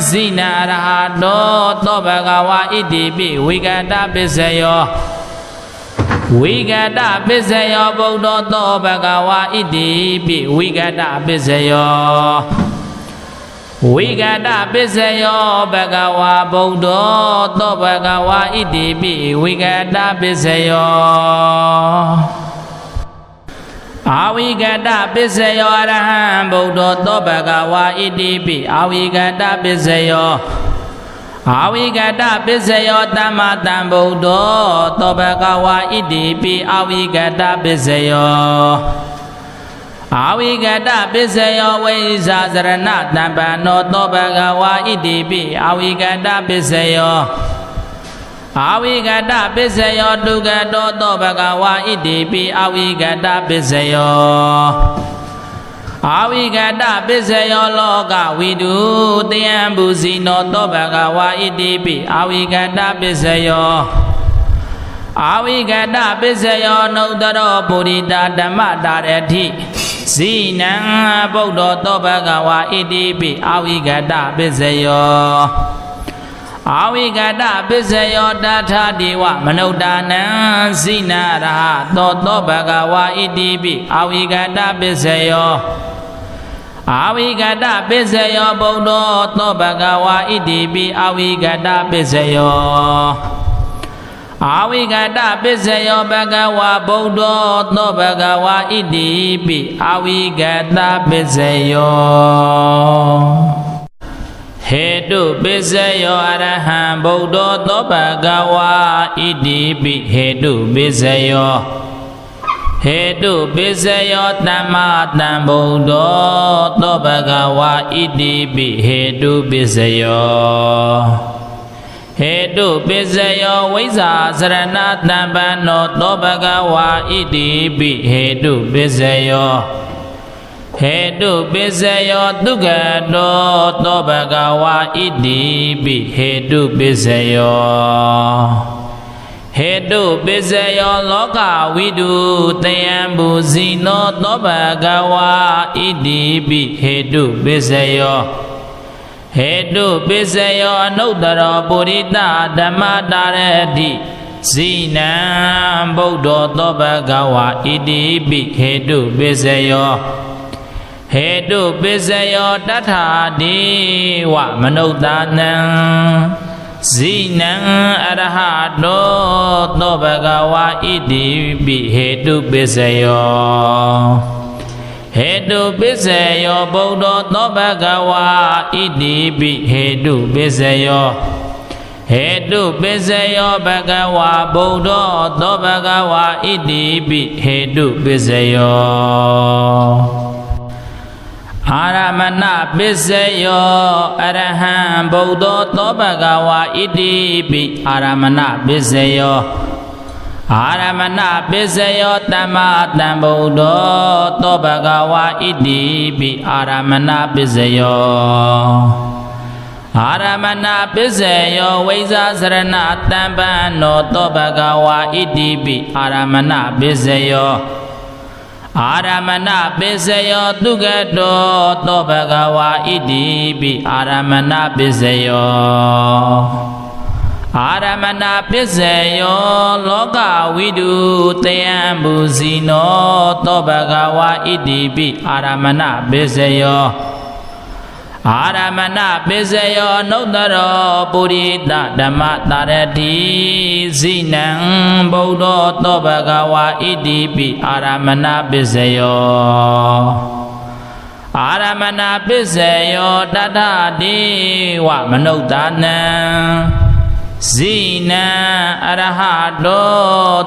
ဇိနံအရဟတောသောဘဂဝါဣတိပိဝိကတပစ္စယောဝိကတပစ္စယောဗုဒ္ဓသောဘဂဝါဣတိပိဝိကတပစ္စယောဝိကတပစ္စယောဘဂဝါဗုဒ္ဓသောဘဂဝါဣတိပိဝိကတပစ္စယောအာဝိကတပစ္စယောအရဟံဗုဒ္ဓသောဘဂဝါဣတိပိအာဝိကတပစ္စယော အာဝိကတပစ္စယောတမ္မာတံဗုဒ္ဓောသောဘဂဝါဣတိပိအာဝိကတပစ္စယောအာဝိကတပစ္စယောဝိဇာစရဏတံပန္နောသောဘဂဝါဣတိပိအာဝိကတပစ္စယောအာဝိကတပစ္စယောဒုက္ခတောသောဘဂဝါဣတိပိအာဝိကတပစ္စယောအာဝိကတပစ္စယောလောကဝိတုတယံဘူဇိနောသောဘဂဝါဣတိပိအာဝိကတပစ္စယောအာဝိကတပစ္စယောနုတ္တရောပုရိတာဓမ္မတာရတိဇိနံဗုဒ္ဓောသောဘဂဝါဣတိပိအာဝိကတပစ္စယောအာဝိကတပစ္စယောတထာဒေဝမနုဿာနံဇိနာရဟသောဘဂဝါဣတိပိအာဝိကတပစ္စယောအာဝိကတပစ္စယောဗုဒ္ဓောသောဘဂဝါဣတိပိအာဝိကတပစ္စယောအာဝိကတပစ္စယောဘဂဝါဗုဒ္ဓောသောဘဂဝါဣတိပိအာဝိကတပစ္စယောဟေတုပစ္စယောအရဟံဗုဒ္ဓောသောဘဂဝါဣတိပိဟေတုပစ္စယောဟေတုပစ္စယောတမ္မာတံဗုဒ္ဓောသောဘဂဝါဣတိပိဟေတုပစ္စယောဟေတုပစ္စယောဝိဇ္ဇာစရဏတံပန္နောသောဘဂဝါဣတိပိဟေတုပစ္စယောဟေတုပစ္စယောဒုက္ခတောသောဘဂဝါဣတိပိဟေတုပစ္စယောဟေတုပစ္စယောလောကဝိတုတယံဘူဇိနောသောဘဂဝါဣတိပိဟေတုပစ္စယောဟေတုပစ္စယောအနုတ္တရောပုရိသဓမ္မတာရတိဇိနံဗုဒ္ဓောသောဘဂဝါဣတိပိဟေတုပစ္စယောဟေတုပစ္စယောတထာဒေဝမနုဿာနံဇိနံအရဟတောသောဘဂဝါဣတိပိဟေတုပစ္စယောဟေတုပစ္စယောဗုဒ္ဓောသောဘဂဝါဣတိပိဟေတုပစ္စယောဟေတုပစ္စယောဘဂဝါဗုဒ္ဓောသောဘဂဝါဣတိပိဟေတုပစ္စယောအာရမဏပစ္စယောအရဟံဗုဒ္ဓောသောဘဂဝါဣတိပိအာရမဏပစ္စယောအာရမဏပစ္စယောတမ္မာတံဗုဒ္ဓောသောဘဂဝါဣတိပိအာရမဏပစ္စယောအာရမဏပစ္စယောဝိဇ္ဇာစရဏတံပန္နောသောဘဂဝါဣတိပိအာရမဏပစ္စယောအာရမဏပစ္စယောဒုက္ခတောသောဘဂဝါဣတိပိအာရမဏပစ္စယောအာရမဏပစ္စယောလောကဝိတုတယံဘူဇိနောသောဘဂဝါဣတိပိအာရမဏပစ္စယောအာရမဏပစ္စယောနုတ္တရောပုရိသဓမ္မတာရတိဇိနံဗုဒ္ဓောသောဘဂဝါဣတိပိအာရမဏပစ္စယောအာရမဏပစ္စယောတထဒေဝမနုဿာနံဇိနံအရဟတော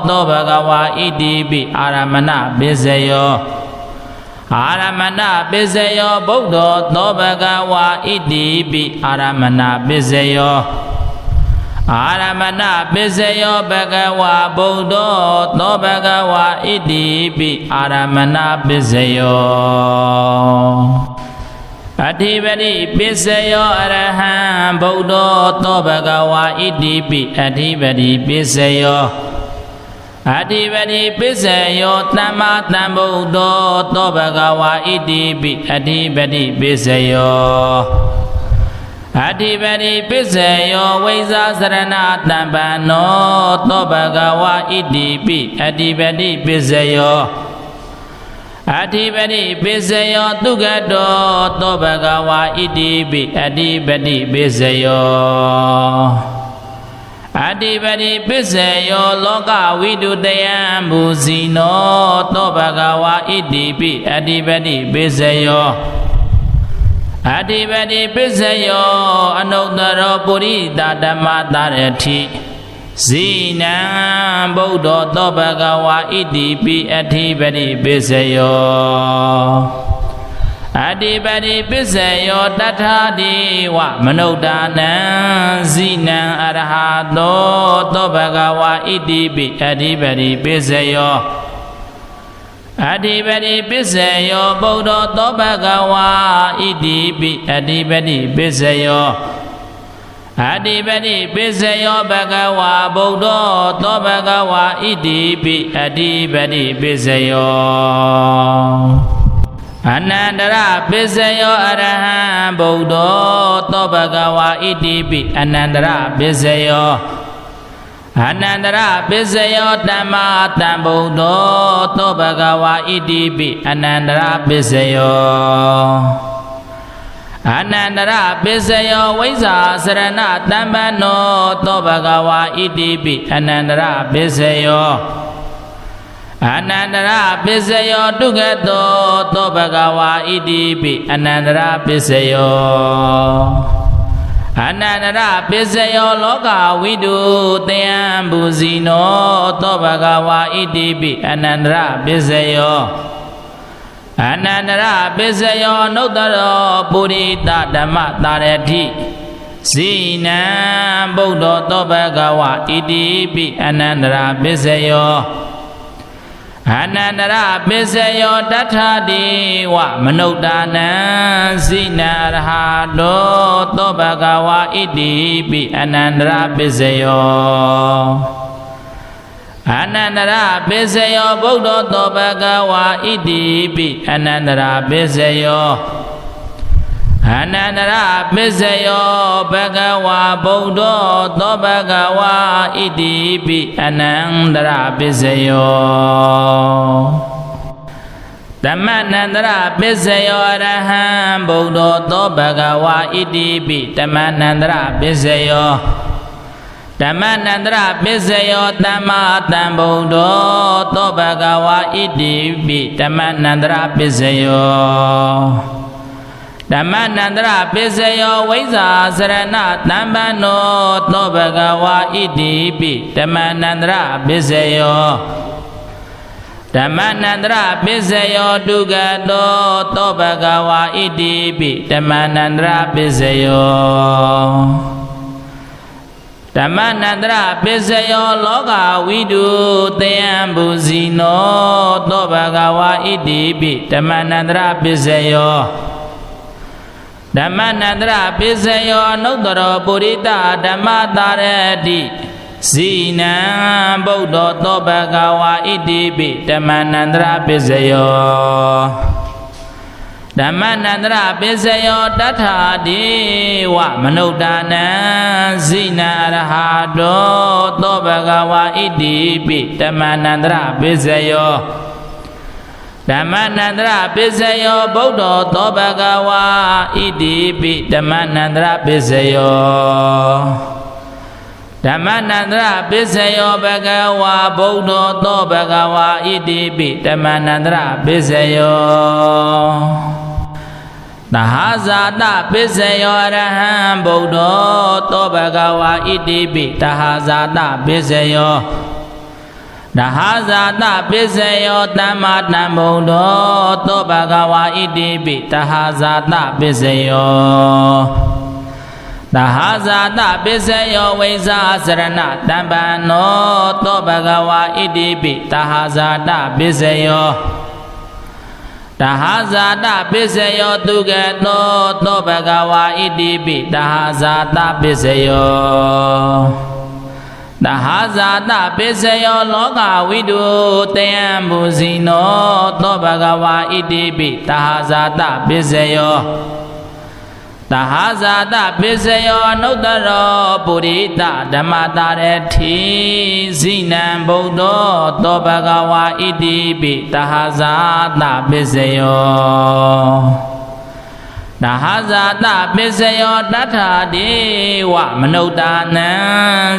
သောဘဂဝါဣတိပိအာရမဏပစ္စယောအာရမဏပစ္စယောဗုဒ္ဓောသောဘဂဝါဣတိပိအာရမဏပစ္စယောအာရမဏပစ္စယောဘဂဝါဗုဒ္ဓောသောဘဂဝါဣတိပိအာရမဏပစ္စယောအဋ္ဌိပတိပစ္စယောအရဟံဗုဒ္ဓောသောဘဂဝါဣတိပိအဋ္ဌိပတိပစ္စယောအဋ္ဌိပတိပစ္စယောသမ္မာသမ္ဗုဒ္ဓောသောဘဂဝါဣတိပိအဋ္ဌိပတိပစ္စယောအဋ္ဌိပတိပစ္စယောဝိဇ္ဇာစရဏတံပန္နောသောဘဂဝါဣတိပိအဋ္ဌိပတိပစ္စယောအဋ္ဌိပတိပစ္စယောဒုက္ခတောသောဘဂဝါဣတိပိအဋ္ဌိပတိပစ္စယောအဋ္ဌိပတိပစ္စယောလောကဝိတုတယံဘူဇိနောသောဘဂဝါဣတိပိအဋ္ဌိပတိပစ္စယော အဓိပတိပစ္စယောအနုတ္တရောပုရိသဓမ္မတာရတိဇိနံဗုဒ္ဓောသောဘဂဝါဣတိပိအဓိပတိပစ္စယောအဓိပတိပစ္စယောတထာတိဝမနုဿာနံဇိနံအရဟတောသောဘဂဝါဣတိပိအဓိပတိပစ္စယောအဓိပတိပစ္စယောဗုဒ္ဓောသောဘဂဝါဣတိပိအဓိပတိပစ္စယောအဓိပတိပစ္စယောဘဂဝါဗုဒ္ဓောသောဘဂဝါဣတိပိအဓိပတိပစ္စယောအနန္တရပစ္စယောအရဟံဗုဒ္ဓောသောဘဂဝါဣတိပိအနန္တရပစ္စယောအနန္တရပစ္စယောတမ္မာတံဗုဒ္ဓောသောဘဂဝါဣတိပိအနန္တရပစ္စယောအနန္တရပစ္စယောဝိဇ္ဇာစရဏတမ္ပနောသောဘဂဝါဣတိပိအနန္တရပစ္စယောအနန္တရပစ္စယောဒုက္ခတောသောဘဂဝါဣတိပိအနန္တရပစ္စယောအနန္တရပစ္စယောလောကဝိတုတယံဘူဇိနောသောဘဂဝါဣတိပိအနန္တရပစ္စယောအနန္တရပစ္စယောနုတ္တရောပုရိသဓမ္မတာရတိဇိနံဗုဒ္ဓောသောဘဂဝါဣတိပိအနန္တရပစ္စယောအနန္တရပစ္စယောတထာတိဝမနုဿာနံဇိနံရဟတောသောဘဂဝါဣတိပိအနန္တရပစ္စယောအနန္တရပစ္စယောဗုဒ္ဓောသောဘဂဝါဣတိပိအနန္တရပစ္စယောအနန္တရပစ္စယောဘဂဝါဗုဒ္ဓောသောဘဂဝါဣတိပိအနန္တရပစ္စယောဓမ္မနန္တရပစ္စယောအရဟံဗုဒ္ဓောသောဘဂဝါဣတိပိဓမ္မနန္တရပစ္စယောဓမ္မနန္တရပစ္စယောသမ္မာတံဗုဒ္ဓောသောဘဂဝါဣတိပိဓမ္မနန္တရပစ္စယောဓမ္မနန္တရပစ္စယောဝိဇ္ဇာစရဏတမ္ပနောသောဘဂဝါဣတိပိဓမ္မနန္တရပစ္စယောဓမ္မနန္တရပစ္စယောဒုက္ခတောသောဘဂဝါဣတိပိဓမ္မနန္တရပစ္စယောဓမ္မနန္တရပစ္စယောလောကဝိတုတယံဘူဇိနောသောဘဂဝါဣတိပိဓမ္မနန္တရပစ္စယောဓမ္မနန္တရပစ္စယောအနုတ္တရောပုရိသဓမ္မတာရတိဇိနံဗုဒ္ဓောသောဘဂဝါဣတိပိဓမ္မနန္တရပစ္စယောဓမ္မနန္တရပစ္စယောတထာတိဝမနုဿာနံဇိနံအရဟတောသောဘဂဝါဣတိပိဓမ္မနန္တရပစ္စယောဓမ္မနန္တရပစ္စယောဗုဒ္ဓောသောဘဂဝါဣတိပိဓမ္မနန္တရပစ္စယောဓမ္မနန္တရပစ္စယောဘဂဝါဗုဒ္ဓောသောဘဂဝါဣတိပိဓမ္မနန္တရပစ္စယောသဟဇာတပစ္စယောအရဟံဗုဒ္ဓောသောဘဂဝါဣတိပိသဟဇာတပစ္စယောသဟဇာတပစ္စယောသမ္မာတံဗုဒ္ဓောသောဘဂဝါဣတိပိသဟဇာတပစ္စယောသဟဇာတပစ္စယောဝိဇ္ဇာစရဏတမ္ပနောသောဘဂဝါဣတိပိသဟဇာတပစ္စယောသဟဇာတပစ္စယောဒုက္ခတောသောဘဂဝါဣတိပိသဟဇာတပစ္စယောသဟဇာတပစ္စယောလောကဝိတုတယံဘူဇိနောသောဘဂဝါဣတိပိသဟဇာတပစ္စယောသဟဇာတပစ္စယောအနုတ္တရောပုရိသဓမ္မတာရတိဇိနံဗုဒ္ဓောသောဘဂဝါဣတိပိသဟဇာတပစ္စယောသဟဇာတပစ္စယောတထာတိဝမနုဿာနံ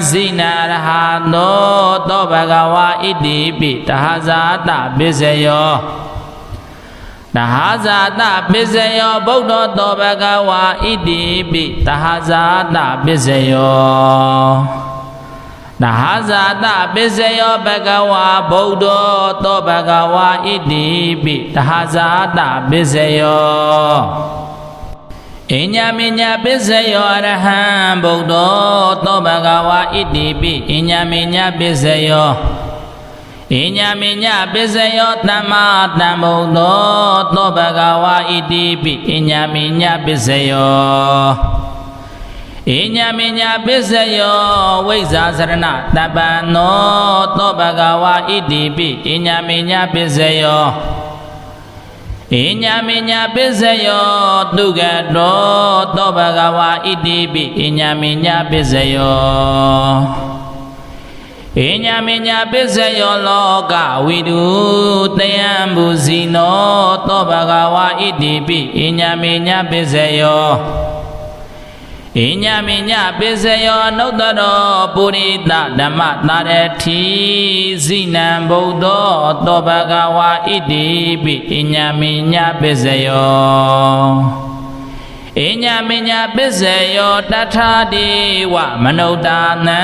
ဇိနံရဟတောသောဘဂဝါဣတိပိသဟဇာတပစ္စယောဓ တဟာဇာတပစ္စယောဗုဒ္ဓသောဘဂဝါဣတိပိတဟာဇာတပစ္စယောတဟာဇာတပစ္စယောဘဂဝါဗုဒ္ဓသောဘဂဝါဣတိပိတဟာဇာတပစ္စယောအညမိညာပစ္စယောအရဟံဗုဒ္ဓသောဘဂဝါဣတိပိအညမိညာပစ္စယောအညမိညာပစ္စယောသမ္မာသမ္ဗုဒ္ဓသောဘဂဝါဣတိပိအညမိညာပစ္စယောအညမိညာပစ္စယောဝိဇ္ဇာစရဏတပ္ပံနောသောဘဂဝါဣတိပိအညမိညာပစ္စယောအညမိညာပစ္စယောတုဂတောသောဘဂဝါဣတိပိအညမိညာပစ္စယောအညမိညာပစ္စယောလောကဝိတုတယံဘူဇိနောသောဘဂဝါဣတိပိအညမိညာပစ္စယောအညမိညာပစ္စယောနုတ္တရောပုရိသဓမ္မတာရတိဇိနံဗုဒ္ဓသောဘဂဝါဣတိပိအညမိညာပစ္စယောအညမိညာပစ္စယောတထာတိဝမနုဿာနံ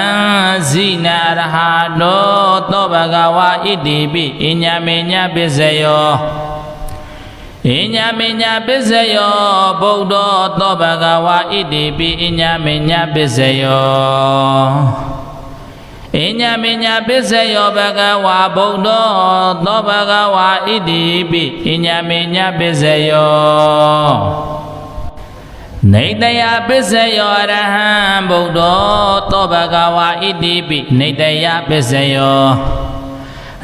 ဇိနရဟတောသောဘဂဝါဣတိပိအညမိညာပစ္စယောအညမိညာပစ္စယောဗုဒ္ဓသောဘဂဝါဣတိပိအညမိညာပစ္စယောအညမိညာပစ္စယောဘဂဝါဗုဒ္ဓသောဘဂဝါဣတိပိအညမိညာပစ္စယောနေတယပစ္စယောအရဟံဗုဒ္ဓသောဘဂဝါဣတိပိနေတယပစ္စယော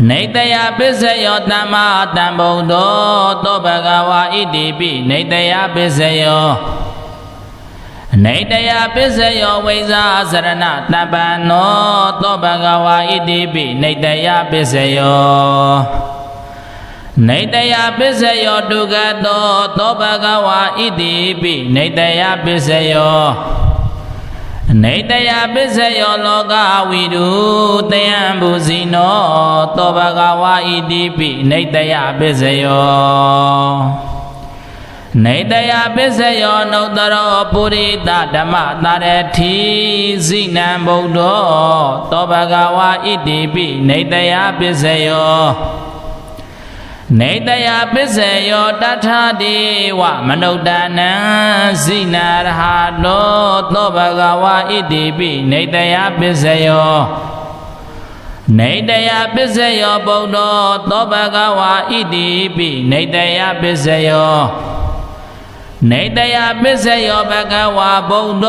နေတယပစ္စယောသမ္မာသမ္ဗုဒ္ဓသောဘဂဝါဣတိပိနေတယပစ္စယောနေတယပစ္စယောဝိဇ္ဇာစရဏတပ္ပံနောသောဘဂဝါဣတိပိနေတယပစ္စယောနေတယပစ္စယောဒုက္ခတောသောဘဂဝါဣတိပိနေတယပစ္စယောနေတယပစ္စယောလောကဝိတုတယံဘူဇိနောသောဘဂဝါဣတိပိနေတယပစ္စယောနေတယပစ္စယောနုတ္တရောပုရိသဓမ္မတာရတိဇိနံဗုဒ္ဓသောဘဂဝါဣတိပိနေတယပစ္စယောနေတယပစ္စယောတထာတိဝမနုဿာနံဇိနရဟတောသောဘဂဝါဣတိပိနေတယပစ္စယောနေတယပစ္စယောဗုဒ္ဓသောဘဂဝါဣတိပိနေတယပစ္စယောနေတယပစ္စယောဘဂဝါဗုဒ္ဓ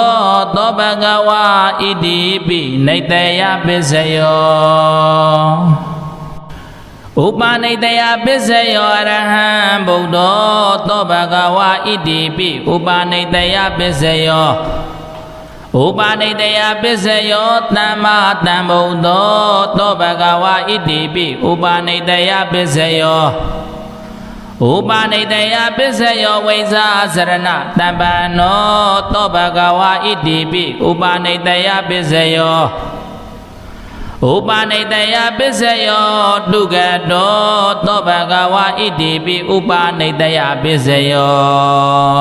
သောဘဂဝါဣတိပိနေတယပစ္စယောဥပနိတယပစ္စယောအရဟံဗုဒ္ဓသောဘဂဝါဣတိပိဥပနိတယပစ္စယောဥပနိတယပစ္စယောသမ္မာသမ္ဗုဒ္ဓသောဘဂဝါဣတိပိဥပနိတယပစ္စယောဥပနိတယပစ္စယောဝိဇ္ဇာစရဏတပ္ပံနောသောဘဂဝါဣတိပိဥပနိတယပစ္စယောဥပနိတယပစ္စယောတုဂတောသောဘဂဝါဣတိပိဥပနိတယပစ္စယော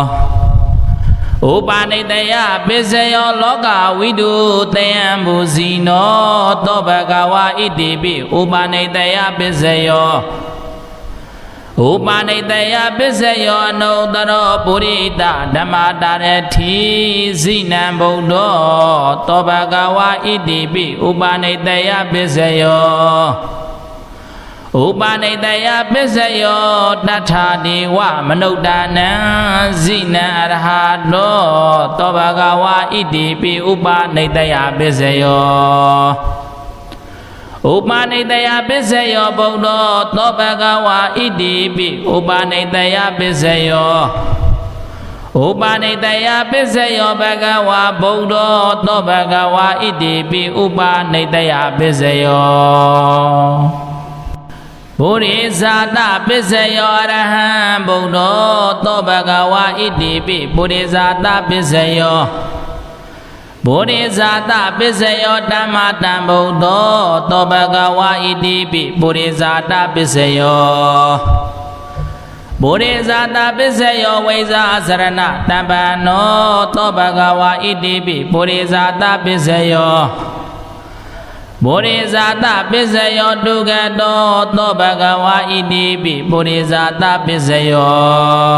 ဥပနိတယပစ္စယောလောကဝိတုတယံဘူဇိနောသောဘဂဝါဣတိပိဥပနိတယပစ္စယောဥပနိတယပစ္စယောအနုတ္တရောပုရိသဓမ္မတာရတိဇိနံဗုဒ္ဓသောဘဂဝါဣတိပိဥပနိတယပစ္စယောဥပနိတယပစ္စယောတထာတိဝမနုဿာနံဇိနံအရဟတောသောဘဂဝါဣတိပိဥပနိတယပစ္စယောဥပနိတယပစ္စယောဗုဒ္ဓသောဘဂဝါဣတိပိဥပနိတယပစ္စယောဥပနိတယပစ္စယောဘဂဝါဗုဒ္ဓသောဘဂဝါဣတိပိဥပနိတယပစ္စယောဗုရိဇာတပစ္စယောအရဟံဗုဒ္ဓသောဘဂဝါဣတိပိဗုရိဇာတပစ္စယောဗုရိဇာတပစ္စယောဓမ္မတံဗုဒ္ဓသောဘဂဝါဣတိပိဗုရိဇာတပစ္စယောဗ ဗုဒ္ဓဇာတာပစ္စယောဝိဇာစရဏတမ္ပနောသောဘဂဝါဣတိပိဗုဒ္ဓဇာတာပစ္စယောဗုဒ္ဓဇာတာပစ္စယောတုကတောသောဘဂဝါဣတိပိဗုဒ္ဓဇာတာပစ္စယော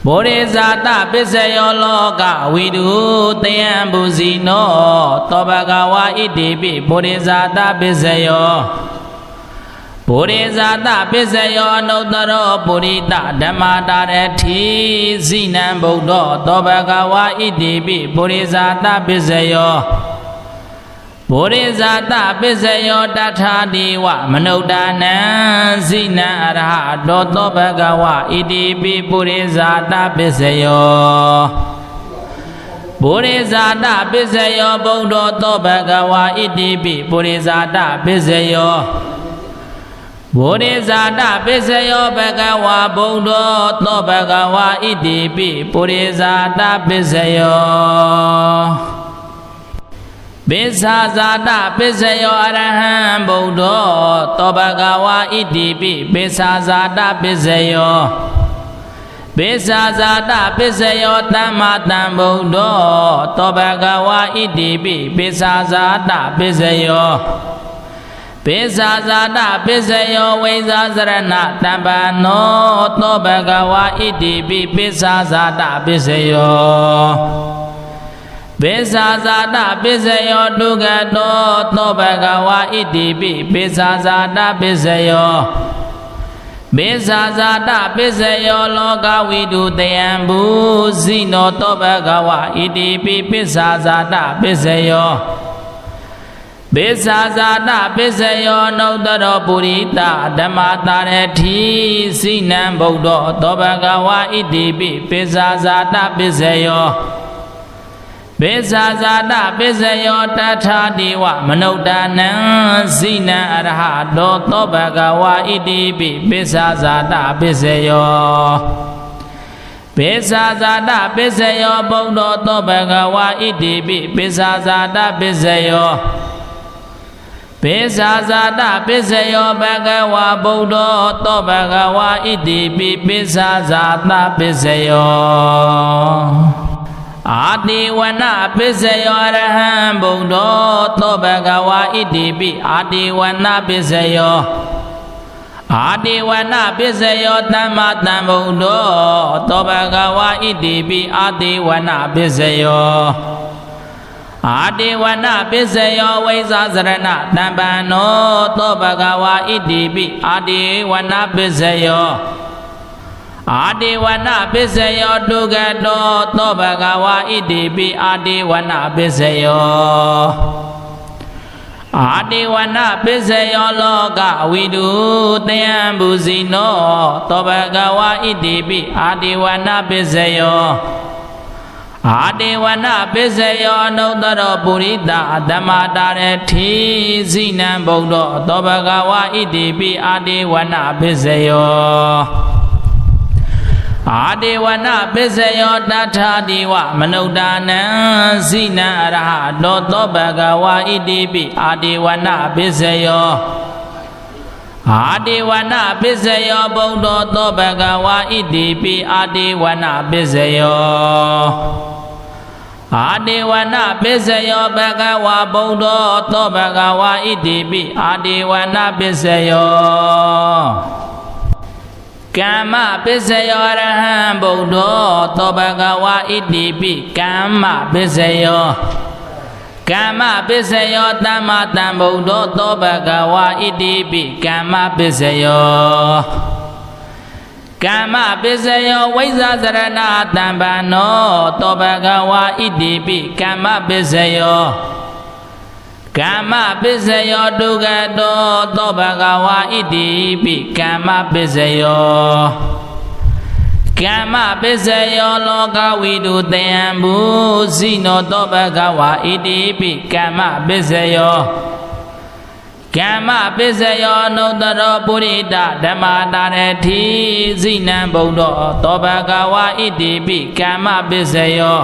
ဗုဒ္ဓဇာတာပစ္စယောလောကဝိတုတယံဘူဇိနောသောဘဂဝါဣတိပိဗုဒ္ဓဇာတာပစ္စယောဗုဒ္ဓဇာတာပစ္စယောအနုတ္တရောပုရိသဓမ္မတာရတိဇိနံဗုဒ္ဓောသောဘဂဝါဣတိပိဗုဒ္ဓဇာတာပစ္စယောဗုဒ္ဓဇာတာပစ္စယောတထာတိဝမနုဿာနံဇိနံအရဟတောသောဘဂဝါဣတိပိဗုဒ္ဓဇာတာပစ္စယောဗုဒ္ဓဇာတာပစ္စယောဗုဒ္ဓောသောဘဂဝါဣတိပိဗုဒ္ဓဇာတာပစ္စယောဗုဒ္ဓဇာတာပစ္စယောဘဂဝါဗုဒ္ဓောသောဘဂဝါဣတိပိဗုဒ္ဓဇာတာပစ္စယောပိစ္ဆာဇာတာပစ္စယောအရဟံဗုဒ္ဓောသောဘဂဝါဣတိပိပိစ္ဆာဇာတာပစ္စယောပိစ္ဆာဇာတာပစ္စယောသမ္မာသမ္ဗုဒ္ဓောသောဘဂဝါဣတိပိပိစ္ဆာဇာတာပစ္စယောပိစ္ဆာဇာတာပစ္စယောဝိဇာစရဏတမ္ပနောသောဘဂဝါဣတိပိပိစ္ဆာဇာတာပစ္စယောပိစ္ဆာဇာတာပစ္စယောတုကတောသောဘဂဝါဣတိပိပိစ္ဆာဇာတာပစ္စယောပိစ္ဆာဇာတာပစ္စယောလောကဝိတုတယံဘူဇိနောသောဘဂဝါဣတိပိပိစ္ဆာဇာတာပစ္စယောပိစ္ဆာဇာတာပစ္စယောနုတ္တရောပုရိသဓမ္မတာရတိဇိနံဗုဒ္ဓောသောဘဂဝါဣတိပိပိစ္ဆာဇာတာပစ္စယောပိစ္ဆာဇာတာပစ္စယောတထာတိဝမနုဿာနံဇိနံအရဟတောသောဘဂဝါဣတိပိပိစ္ဆာဇာတာပစ္စယောပိစ္ဆာဇာတာပစ္စယောဗုဒ္ဓောသောဘဂဝါဣတိပိပိစ္ဆာဇာတာပစ္စယောပိစ္ဆာဇာတာပစ္စယောဘဂဝါဗုဒ္ဓောသောဘဂဝါဣတိပိပိစ္ဆာဇာတာပစ္စယောအာတိဝနပစ္စယောအရဟံဗုဒ္ဓောသောဘဂဝါဣတိပိအာတိဝနပစ္စယောအာတိဝနပစ္စယောသမ္မာသမ္ဗုဒ္ဓောသောဘဂဝါဣတိပိအာတိဝနပစ္စယောအာတိဝနပစ္စယောဝိဇာစရဏတမ္ပနောသောဘဂဝါဣတိပိအာတိဝနပစ္စယောအာတိဝနပစ္စယောတုကတောသောဘဂဝါဣတိပိအာတိဝနပစ္စယောအာတိဝနပစ္စယောလောကဝိတုတယံဘူဇိနောသောဘဂဝါဣတိပိအာတိဝနပစ္စယောအာတိဝနပစ္စယောအနုတ္တရောပုရိသဓမ္မတာရတိဇိနံဗုဒ္ဓောသောဘဂဝါဣတိပိအာတိဝနပစ္စယောအာတိဝနပစ္စယောတထာတိဝမနုဿာနံဇိနံအရဟတောသောဘဂဝါဣတိပိအာတိဝနပစ္စယောအာတိဝနပစ္စယောဗုဒ္ဓောသောဘဂဝါဣတိပိအာတိဝနပစ္စယောအာတိဝနပစ္စယောဘဂဝါဗုဒ္ဓောသောဘဂဝါဣတိပိအာတိဝနပစ္စယောကမ္မပစ္စယောအရဟံဗုဒ္ဓောသောဘဂဝါဣတိပိကမ္မပစ္စယောကမ္မပစ္စယောသမ္မာသမ္ဗုဒ္ဓောသောဘဂဝါဣတိပိကမ္မပစ္စယောကမ္မပစ္စယောဝိဇ္ဇာစရဏတမ္ပနောသောဘဂဝါဣတိပိကမ္မပစ္စယောကမ္မပစ္စယောတုကတောသောဘဂဝါဣတိပိကမ္မပစ္စယောကမ္မပစ္စယောလောကဝိတုတယံဘူဇိနောသောဘဂဝါဣတိပိကမ္မပစ္စယောကမ္မပစ္စယောနုတ္တရောပုရိသဓမ္မတာရတိဇိနံဗုဒ္ဓောသောဘဂဝါဣတိပိကမ္မပစ္စယော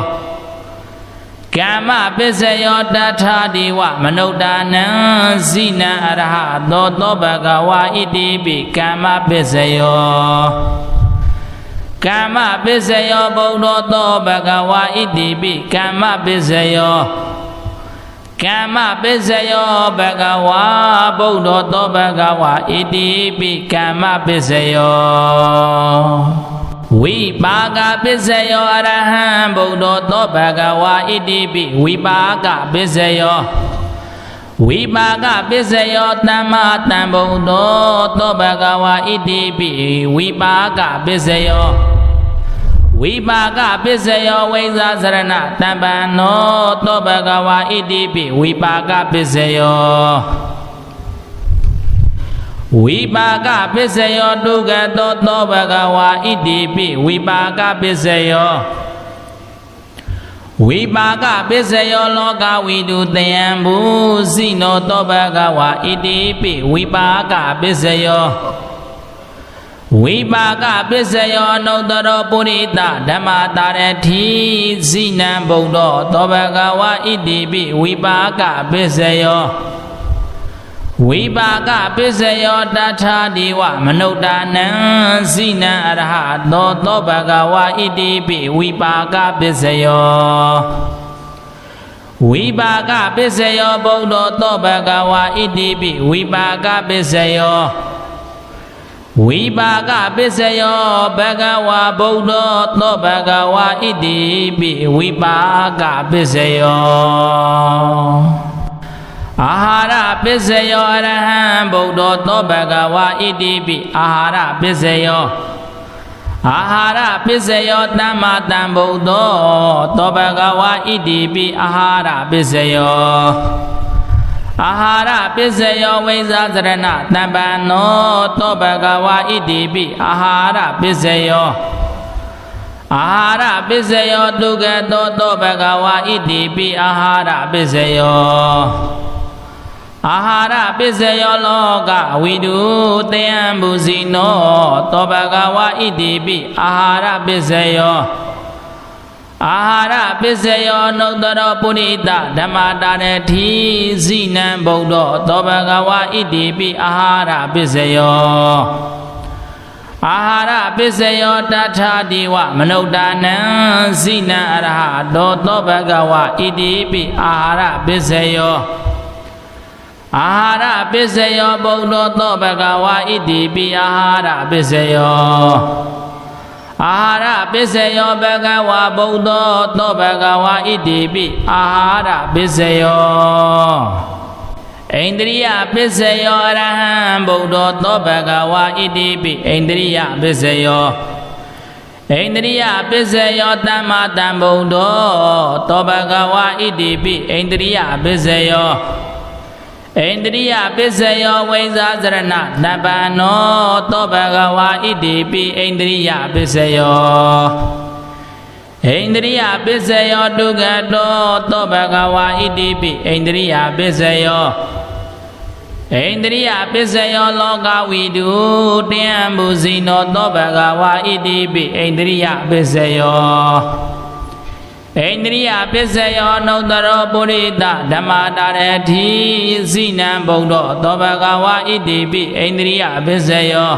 က ကမ္မပစ္စယောတထာဒီဝမနုဿာနံဇိနံအရဟသောသောဘဂဝါဣတိပိကမ္မပစ္စယောကမ္မပစ္စယောဘုဒ္ဓသောဘဂဝါဣတိပိကမ္မပစ္စယောကမ္မပစ္စယောဘဂဝါဗုဒ္ဓသောဘဂဝါဣတိပိကမ္မပစ္စယောဝိပါကပစ္စယောအရဟံဗုဒ္ဓသောဘဂဝါဣတိပိဝိပါကပစ္စယောဝိပါကပစ္စယောသမ္မာသမ္ဗုဒ္ဓသောဘဂဝါဣတိပိဝိပါကပစ္စယောဝိပါကပစ္စယောဝိဇာစရဏတမ္ပန္နောသောဘဂဝါဣတိပိဝိပါကပစ္စယောဝိပါကပစ္စယောဒုက္ခသောဘဂဝါဣတိပိဝိပါကပစ္စယောဝိပါကပစ္စယောလောကဝိတုတယံဘူဇိနောသောဘဂဝါဣတိပိဝိပါကပစ္စယောဝိပါကပစ္စယောအနုတ္တရောပုရိသဓမ္မတာရတိဇိနံဗုဒ္ဓသောဘဂဝါဣတိပိဝိပါကပစ္စယောဝိပါကပစ္စယောတထာဒီဝမနုဿာနံဇိနံအရဟသောသောဘဂဝါဣတိပိဝိပါကပစ္စယောဝိပါကပစ္စယောဗုဒ္ဓသောဘဂဝါဣတိပိဝိပါကပစ္စယောဝိပါကပစ္စယောဘဂဝါဗုဒ္ဓသောဘဂဝါဣတိပိဝိပါကပစ္စယောအာဟာရပစ္စယောအရဟံဗုဒ္ဓသောဘဂဝါဣတိပိအာဟာရပစ္စယောအာဟာရပစ္စယောသမ္မာသမ္ဗုဒ္ဓသောဘဂဝါဣတိပိအာဟာရပစ္စယောအာဟာရပစ္စယောဝိဇာစရဏတမ္ပန္နောသောဘဂဝါဣတိပိအာဟာရပစ္စယောအာဟာရပစ္စယောဒုက္ခသောဘဂဝါဣတိပိအာဟာရပစ္စယောအာဟာရပစ္စယောလောကဝိတုတယံဘူဇိနောသောဘဂဝါဣတိပိအာဟာရပစ္စယောအာဟာရပစ္စယောနုတ္တရောပုရိသဓမ္မတာရတိဇိနံဗုဒ္ဓသောဘဂဝါဣတိပိအာဟာရပစ္စယောအာဟာရပစ္စယောတထာဒီဝမနုဿာနံဇိနံအရဟသောဘဂဝါဣတိပိအာဟာရပစ္စယောအာဟာရပစ္စယောဗုဒ္ဓသောဘဂဝါဣတိပိအာဟာရပစ္စယောအာဟာရပစ္စယောဘဂဝါဗုဒ္ဓသောဘဂဝါဣတိပိအာဟာရပစ္စယောဣန္ဒြိယပစ္စယောအရဟံဗုဒ္ဓသောဘဂဝါဣတိပိဣန္ဒြိယပစ္စယောဣန္ဒြိယပစ္စယောသမ္မာသမ္ဗုဒ္ဓသောဘဂဝါဣတိပိဣန္ဒြိယပစ္စယောဣန္ဒြိယပစ္စယောဝိဇာစရဏတပ္ပန္နောသောဘဂဝါဣတိပိဣန္ဒြိယပစ္စယောဣန္ဒြိယပစ္စယောဒုက္ခသောဘဂဝါဣတိပိဣန္ဒြိယပစ္စယောဣန္ဒြိယပစ္စယောလောကဝိတုတယံဘူဇိနောသောဘဂဝါဣတိပိဣန္ဒြိယပစ္စယောဣန္ဒြိယပစ္စယောနုတ္တရောပုရိသဓမ္မတာရတိဇိနံဗုဒ္ဓသောဘဂဝါဣတိပိဣန္ဒြိယပစ္စယော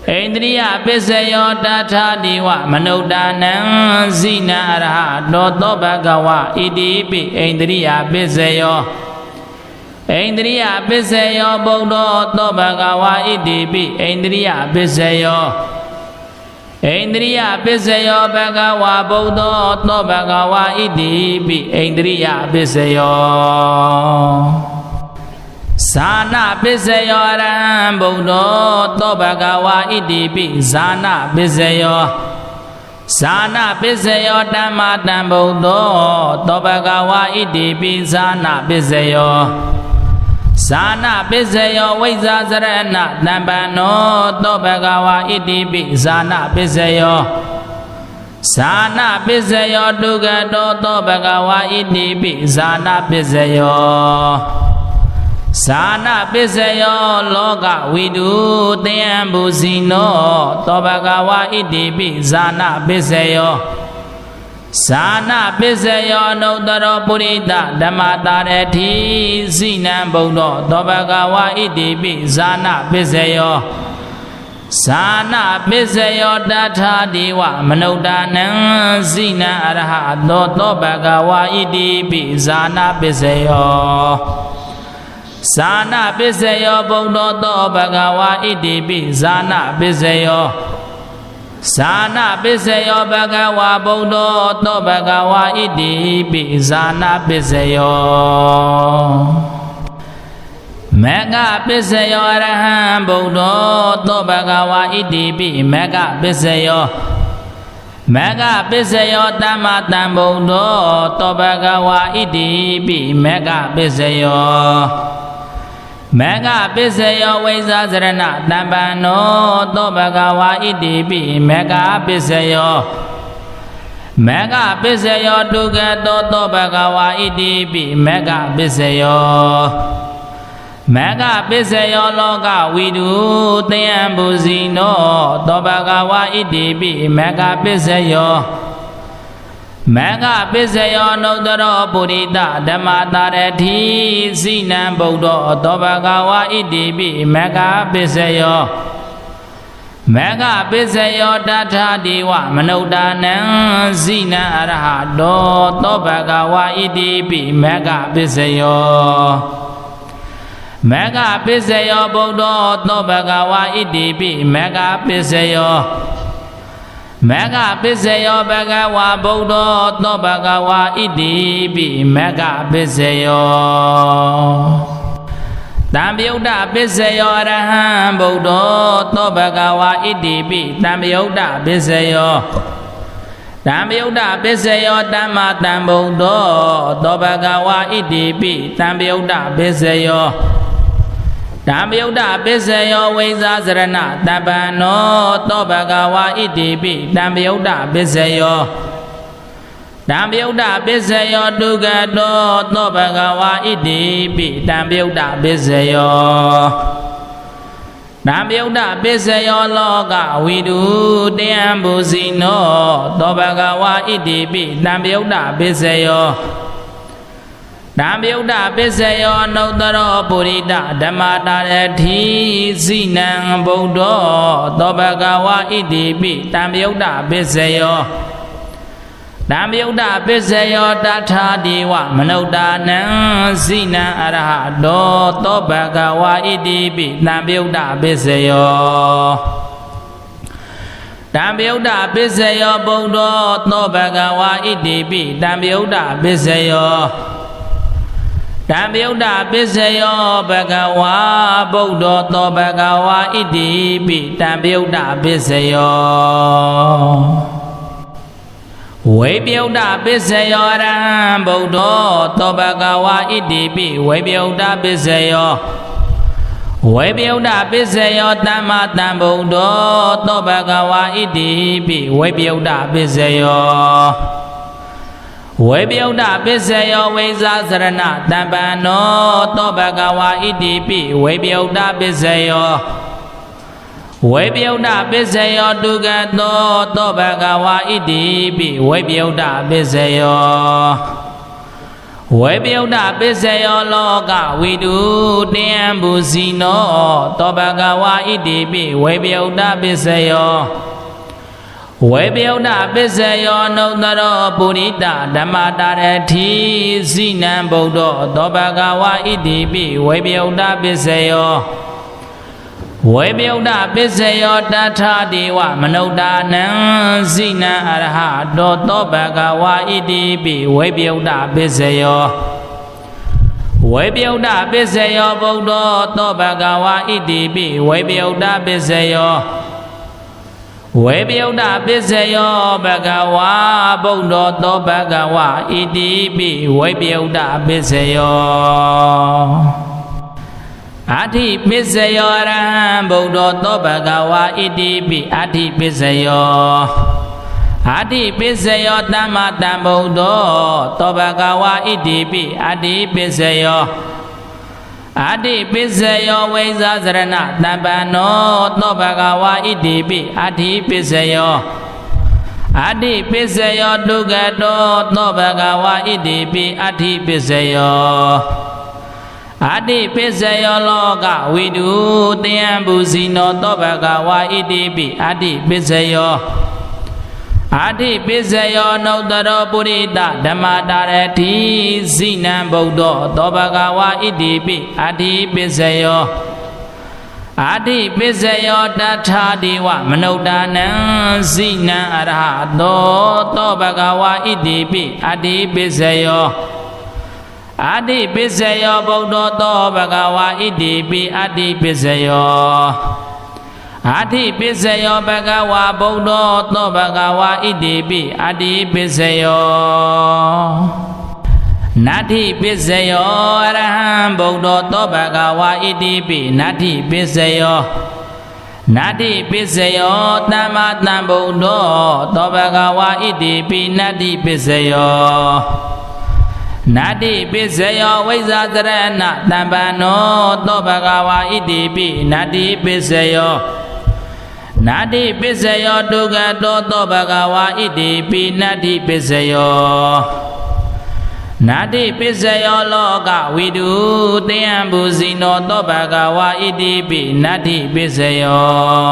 ဣန္ဒြိယပစ္စယောတထာဒီဝမနုဿာနံဇိနံအရဟသောဘဂဝါဣတိပိဣန္ဒြိယပစ္စယောဣန္ဒြိယပစ္စယောဗုဒ္ဓသောဘဂဝါဣတိပိဣန္ဒြိယပစ္စယောဣန္ဒြိယပစ္စယောဘဂဝါဗုဒ္ဓသောဘဂဝါဣတိပိဣန္ဒြိယပစ္စယောဇာနာပစ္စယောအရဟံဗုဒ္ဓသောဘဂဝါဣတိပိဇာနာပစ္စယောဇာနာပစ္စယောဓမ္မာတံဗုဒ္ဓသောဘဂဝါဣတိပိဇာနာပစ္စယောဇာနာပစ္စယောဝိဇာစရဏတမ္ပန္နောသောဘဂဝါဣတိပိဇာနာပစ္စယောဇာနာပစ္စယောဒုက္ခသောဘဂဝါဣတိပိဇာနာပစ္စယောဇာနာပစ္စယောလောကဝိတုတယံဘူဇိနောသောဘဂဝါဣတိပိဇာနာပစ္စယော Sana Pisayo no Daro Purita Dhammata Rethi Sinan Buddha Dobhagawa Idipi Sana Pisayo Sana Pisayo Datha Diwa Manudanang Sinan Arahato Dobhagawa Idipi Sana Pisayo Sana Pisayo Buddha Dobhagawa Idipi Sana Pisayo Sana Pisayo Bhagawa Buddha To Bhagawa Idipi Sana Pisayo Mega Pisayo Araham Buddha To Bhagawa Idipi Mega Pisayo Mega Pisayo Dhammatan Buddha To Bhagawa Idipi Mega Pisayo Mega Pisayo Vaisasarana Dhammano To Bhagawa Idipi Mega Pisayo Mega Pisayo Dugato To Bhagawa Idipi Mega Pisayo Mega Pisayo Loka Vidu Tayambusino To Bhagawa Idipi Mega Pisayo Mega Pisayo Nodaro Purita Dhammata Rethi Sinan Buddha To Bhagawa Idipi Mega Pisayo Mega Pisayo Datha Diwa Manudanang Sinan Arahato To Bhagawa Idipi Mega Pisayo Mega Pisayo Buddha To Bhagawa Idipi Mega Pisayo Mega Pisayo Bhagawa Buddha To Bhagawa Idipi Mega Pisayo Tambyuddha Pisayo Araham Buddha To Bhagawa Idipi Tambyuddha Pisayo Tambyuddha Pisayo Dhammatan Buddha To Bhagawa Idipi Tambyuddha Pisayo Tambyuddha Pisayo Vaisasarana Dhammano To Bhagawa Idipi Tambyuddha Pisayo Tambyuddha Pisayo Dugato To Bhagawa Idipi Tambyuddha Pisayo Tambyuddha Pisayo Loka Vidu Tayambusino To Bhagawa Idipi Tambyuddha Pisayo Tambyuddha Pisayo Nodaro Purita Dhammata Rethi Sinan Buddha To Bhagawa Idipi Tambyuddha Pisayo Tambyuddha Pisayo Datha Diwa Manudanang Sinan Arahato To Bhagawa Idipi Tambyuddha Pisayo Tambyuddha Pisayo Buddha To Bhagawa Idipi Tambyuddha Pisayo Tambyuddha Pisayo Bhagawa Buddha To Bhagawa Idipi Tambyuddha Pisayo Vaibhyuddha Pisayo Araham Buddha To Bhagawa Idipi Vaibhyuddha Pisayo Vaibhyuddha Pisayo Dhammatan Buddha To Bhagawa Idipi Vaibhyuddha Pisayo Vaibhyuddha Pisayo Vaisasarana Dhammano To Bhagawa Idipi Vaibhyuddha Pisayo Vaibhyuddha Pisayo Dugato To Bhagawa Idipi Vaibhyuddha Pisayo Vaibhyuddha Pisayo Loka Vidu Tayambusino To Bhagawa Idipi Vaibhyuddha Pisayo Vaibhyuddha Pisayo Nodaro Purita Dhammata Rethi Sinan Buddha To Bhagawa Idipi Vaibhyuddha Pisayo Vaibhyuddha Pisayo Datha Diwa Manudanang Sinan Arahato To Bhagawa Idipi Vaibhyuddha Pisayo Vaibhyuddha Pisayo Buddha To Bhagawa Idipi Vaibhyuddha Pisayo Vaibhyuddha Pisayo Bhagawa Buddha To Bhagawa Idipi Vaibhyuddha Pisayo Adi Pisayo Araham Buddha To Bhagawa Idipi Adi Pisayo Adi Pisayo Dhammatan Buddha To Bhagawa Idipi Adi Pisayo Adi Pisayo Vaisasarana Dhammano To Bhagawa Idipi Adi Pisayo အတိပစ္စယောဒုက္ခတောသောဘဂဝါဣတိပိအဋ္ဌိပစ္စယောအတိပစ္စယောလောကဝိတုတယံဘူဇိနောသောဘဂဝါဣတိပိအဋ္ဌိပစ္စယောအဋ္ဌိပစ္စယောနုတ္တရောပုရိသဓမ္မတာရတိဇိနံဗုဒ္ဓသောဘဂဝါဣတိပိအဋ္ဌိပစ္စယောအဋ္ဌိပစ္စယောတထာဒေဝမနုဿာနံဇိနံအရဟတောသောဘဂဝါဣတိပိအဋ္ဌိပစ္စယောအဋ္ဌိပစ္စယောဗုဒ္ဓသောဘဂဝါဣတိပိအဋ္ဌိပစ္စယောအဋ္ဌိပစ္စယောဘဂဝါဗုဒ္ဓသောဘဂဝါဣတိပိအဋ္ဌိပစ္စယောနတ္ထိပစ္စယောအရဟံဗုဒ္ဓသောဘဂဝါဣတိပိနတ္ထိပစ္စယောနတ္ထိပစ္စယောသမ္မာသမ္ဗုဒ္ဓသောဘဂဝါဣတိပိနတ္ထိပစ္စယောနတ္ထိပစ္စယောဝိဇ္ဇာသရဏတမ္ပန္နောသောဘဂဝါဣတိပိနတ္ထိပစ္စယောနတ္ထိပစ္စယောဒုက္ခတောသောဘဂဝါဣတိပိနတ္ထိပစ္စယောနတ္ထိပစ္စယောလောကဝိတုတယံဘူဇိနောသောဘဂဝါဣတိပိနတ္ထိပစ္စယော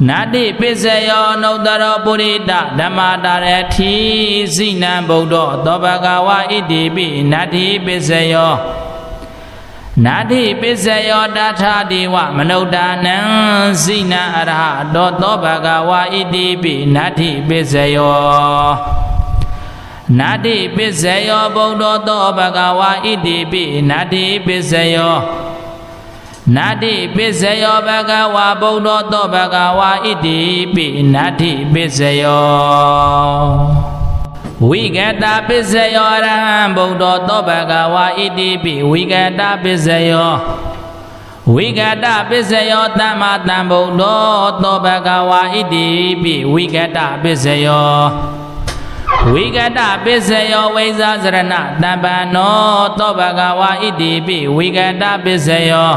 နတ္ထိပစ္စယောနုတ္တရောပုရိသဓမ္မတာရတိဇိနံဗုဒ္ဓသောဘဂဝါဣတိပိနတ္ထိပစ္စယောနတ္ထိပစ္စယောတထာဒေဝမနုဿာနံဇိနံအရဟတောသောဘဂဝါဣတိပိနတ္ထိပစ္စယောနတ္ထိပစ္စယောဗုဒ္ဓသောဘဂဝါဣတိပိနတ္ထိပစ္စယောနတ္ထိပစ္စယောဘဂဝါဗုဒ္ဓသောဘဂဝါဣတိပိနတ္ထိပစ္စယောဝိကတပစ္စယောအရဟံဗုဒ္ဓသောဘဂဝါဣတိပိဝိကတပစ္စယောဝိကတပစ္စယောသမ္မာသမ္ဗုဒ္ဓသောဘဂဝါဣတိပိဝိကတပစ္စယောဝိကတပစ္စယောဝိဇ္ဇာစရဏတမ္ပန္နောသောဘဂဝါဣတိပိဝိကတပစ္စယော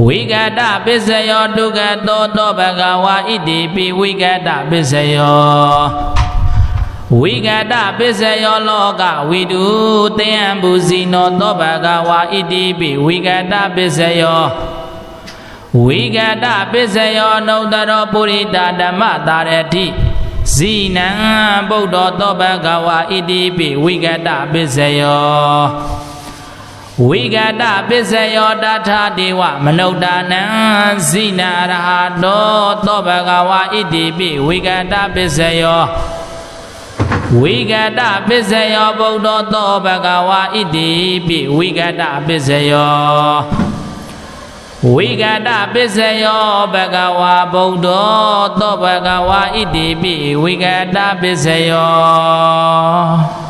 ဝိကတပစ္စယောဒုက္ခတောသောဘဂဝါဣတိပိဝိကတပစ္စယောဝိကတပစ္စယောလောကဝိတုတယံဘူဇိနောသောဘဂဝါဣတိပိဝိကတပစ္စယောဝိကတပစ္စယောနုတ္တရောပုရိသဓမ္မတာရတိဇိနံဗုဒ္ဓသောဘဂဝါဣတိပိဝိကတပစ္စယောဝိကတပစ္စယောတထာဒေဝမနုဿာနံဇိနံအရဟတောသောဘဂဝါဣတိပိဝိကတပစ္စယောဝိကတပစ္စယောဗုဒ္ဓသောဘဂဝါဣတိပိဝိကတပစ္စယောဝိကတပစ္စယောဘဂဝါဗုဒ္ဓသောဘဂဝါဣတိပိဝိကတပစ္စယော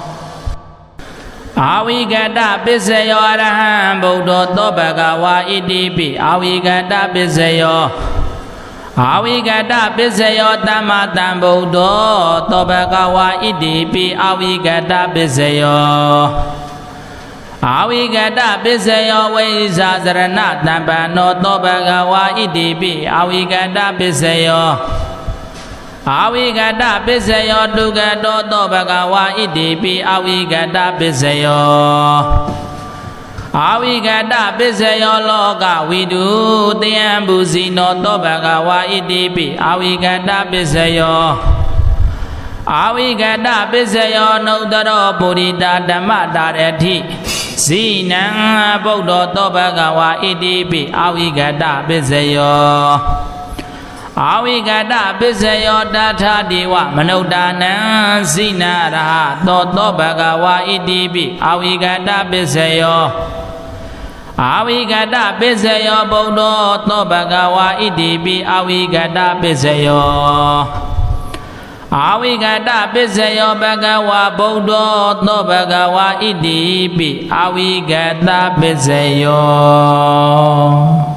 အဝိကတပစ္စယောအရဟံဗုဒ္ဓသောဘဂဝါဣတိပိအဝိကတပစ္စယောအဝိကတပစ္စယောသမ္မာသမ္ဗုဒ္ဓသောဘဂဝါဣတိပိအဝိကတပစ္စယောအဝိကတပစ္စယောဝိဇ္ဇာစရဏတမ္ပန္နောသောဘဂဝါဣတိပိအဝိကတပစ္စယောအဝိကတပစ္စယောဒုက္ခတောသောဘဂဝါဣတိပိအဝိကတပစ္စယောအဝိကတပစ္စယောလောကဝိတုတယံဘူဇိနောသောဘဂဝါဣတိပိအဝိကတပစ္စယောအဝိကတပစ္စယောနုတ္တရောပုရိသဓမ္မတာရတိဇိနံဗုဒ္ဓသောဘဂဝါဣတိပိအဝိကတပစ္စယောအဝိကတပစ္စယောတထာဒေဝမနုဿာနံဇိနံရဟတောသောဘဂဝါဣတိပိအဝိကတပစ္စယောအဝိကတပစ္စယောဗုဒ္ဓသောဘဂဝါဣတိပိအဝိကတပစ္စယောအဝိကတပစ္စယောဘဂဝါဗုဒ္ဓသောဘဂဝါဣတိပိအဝိကတပစ္စယော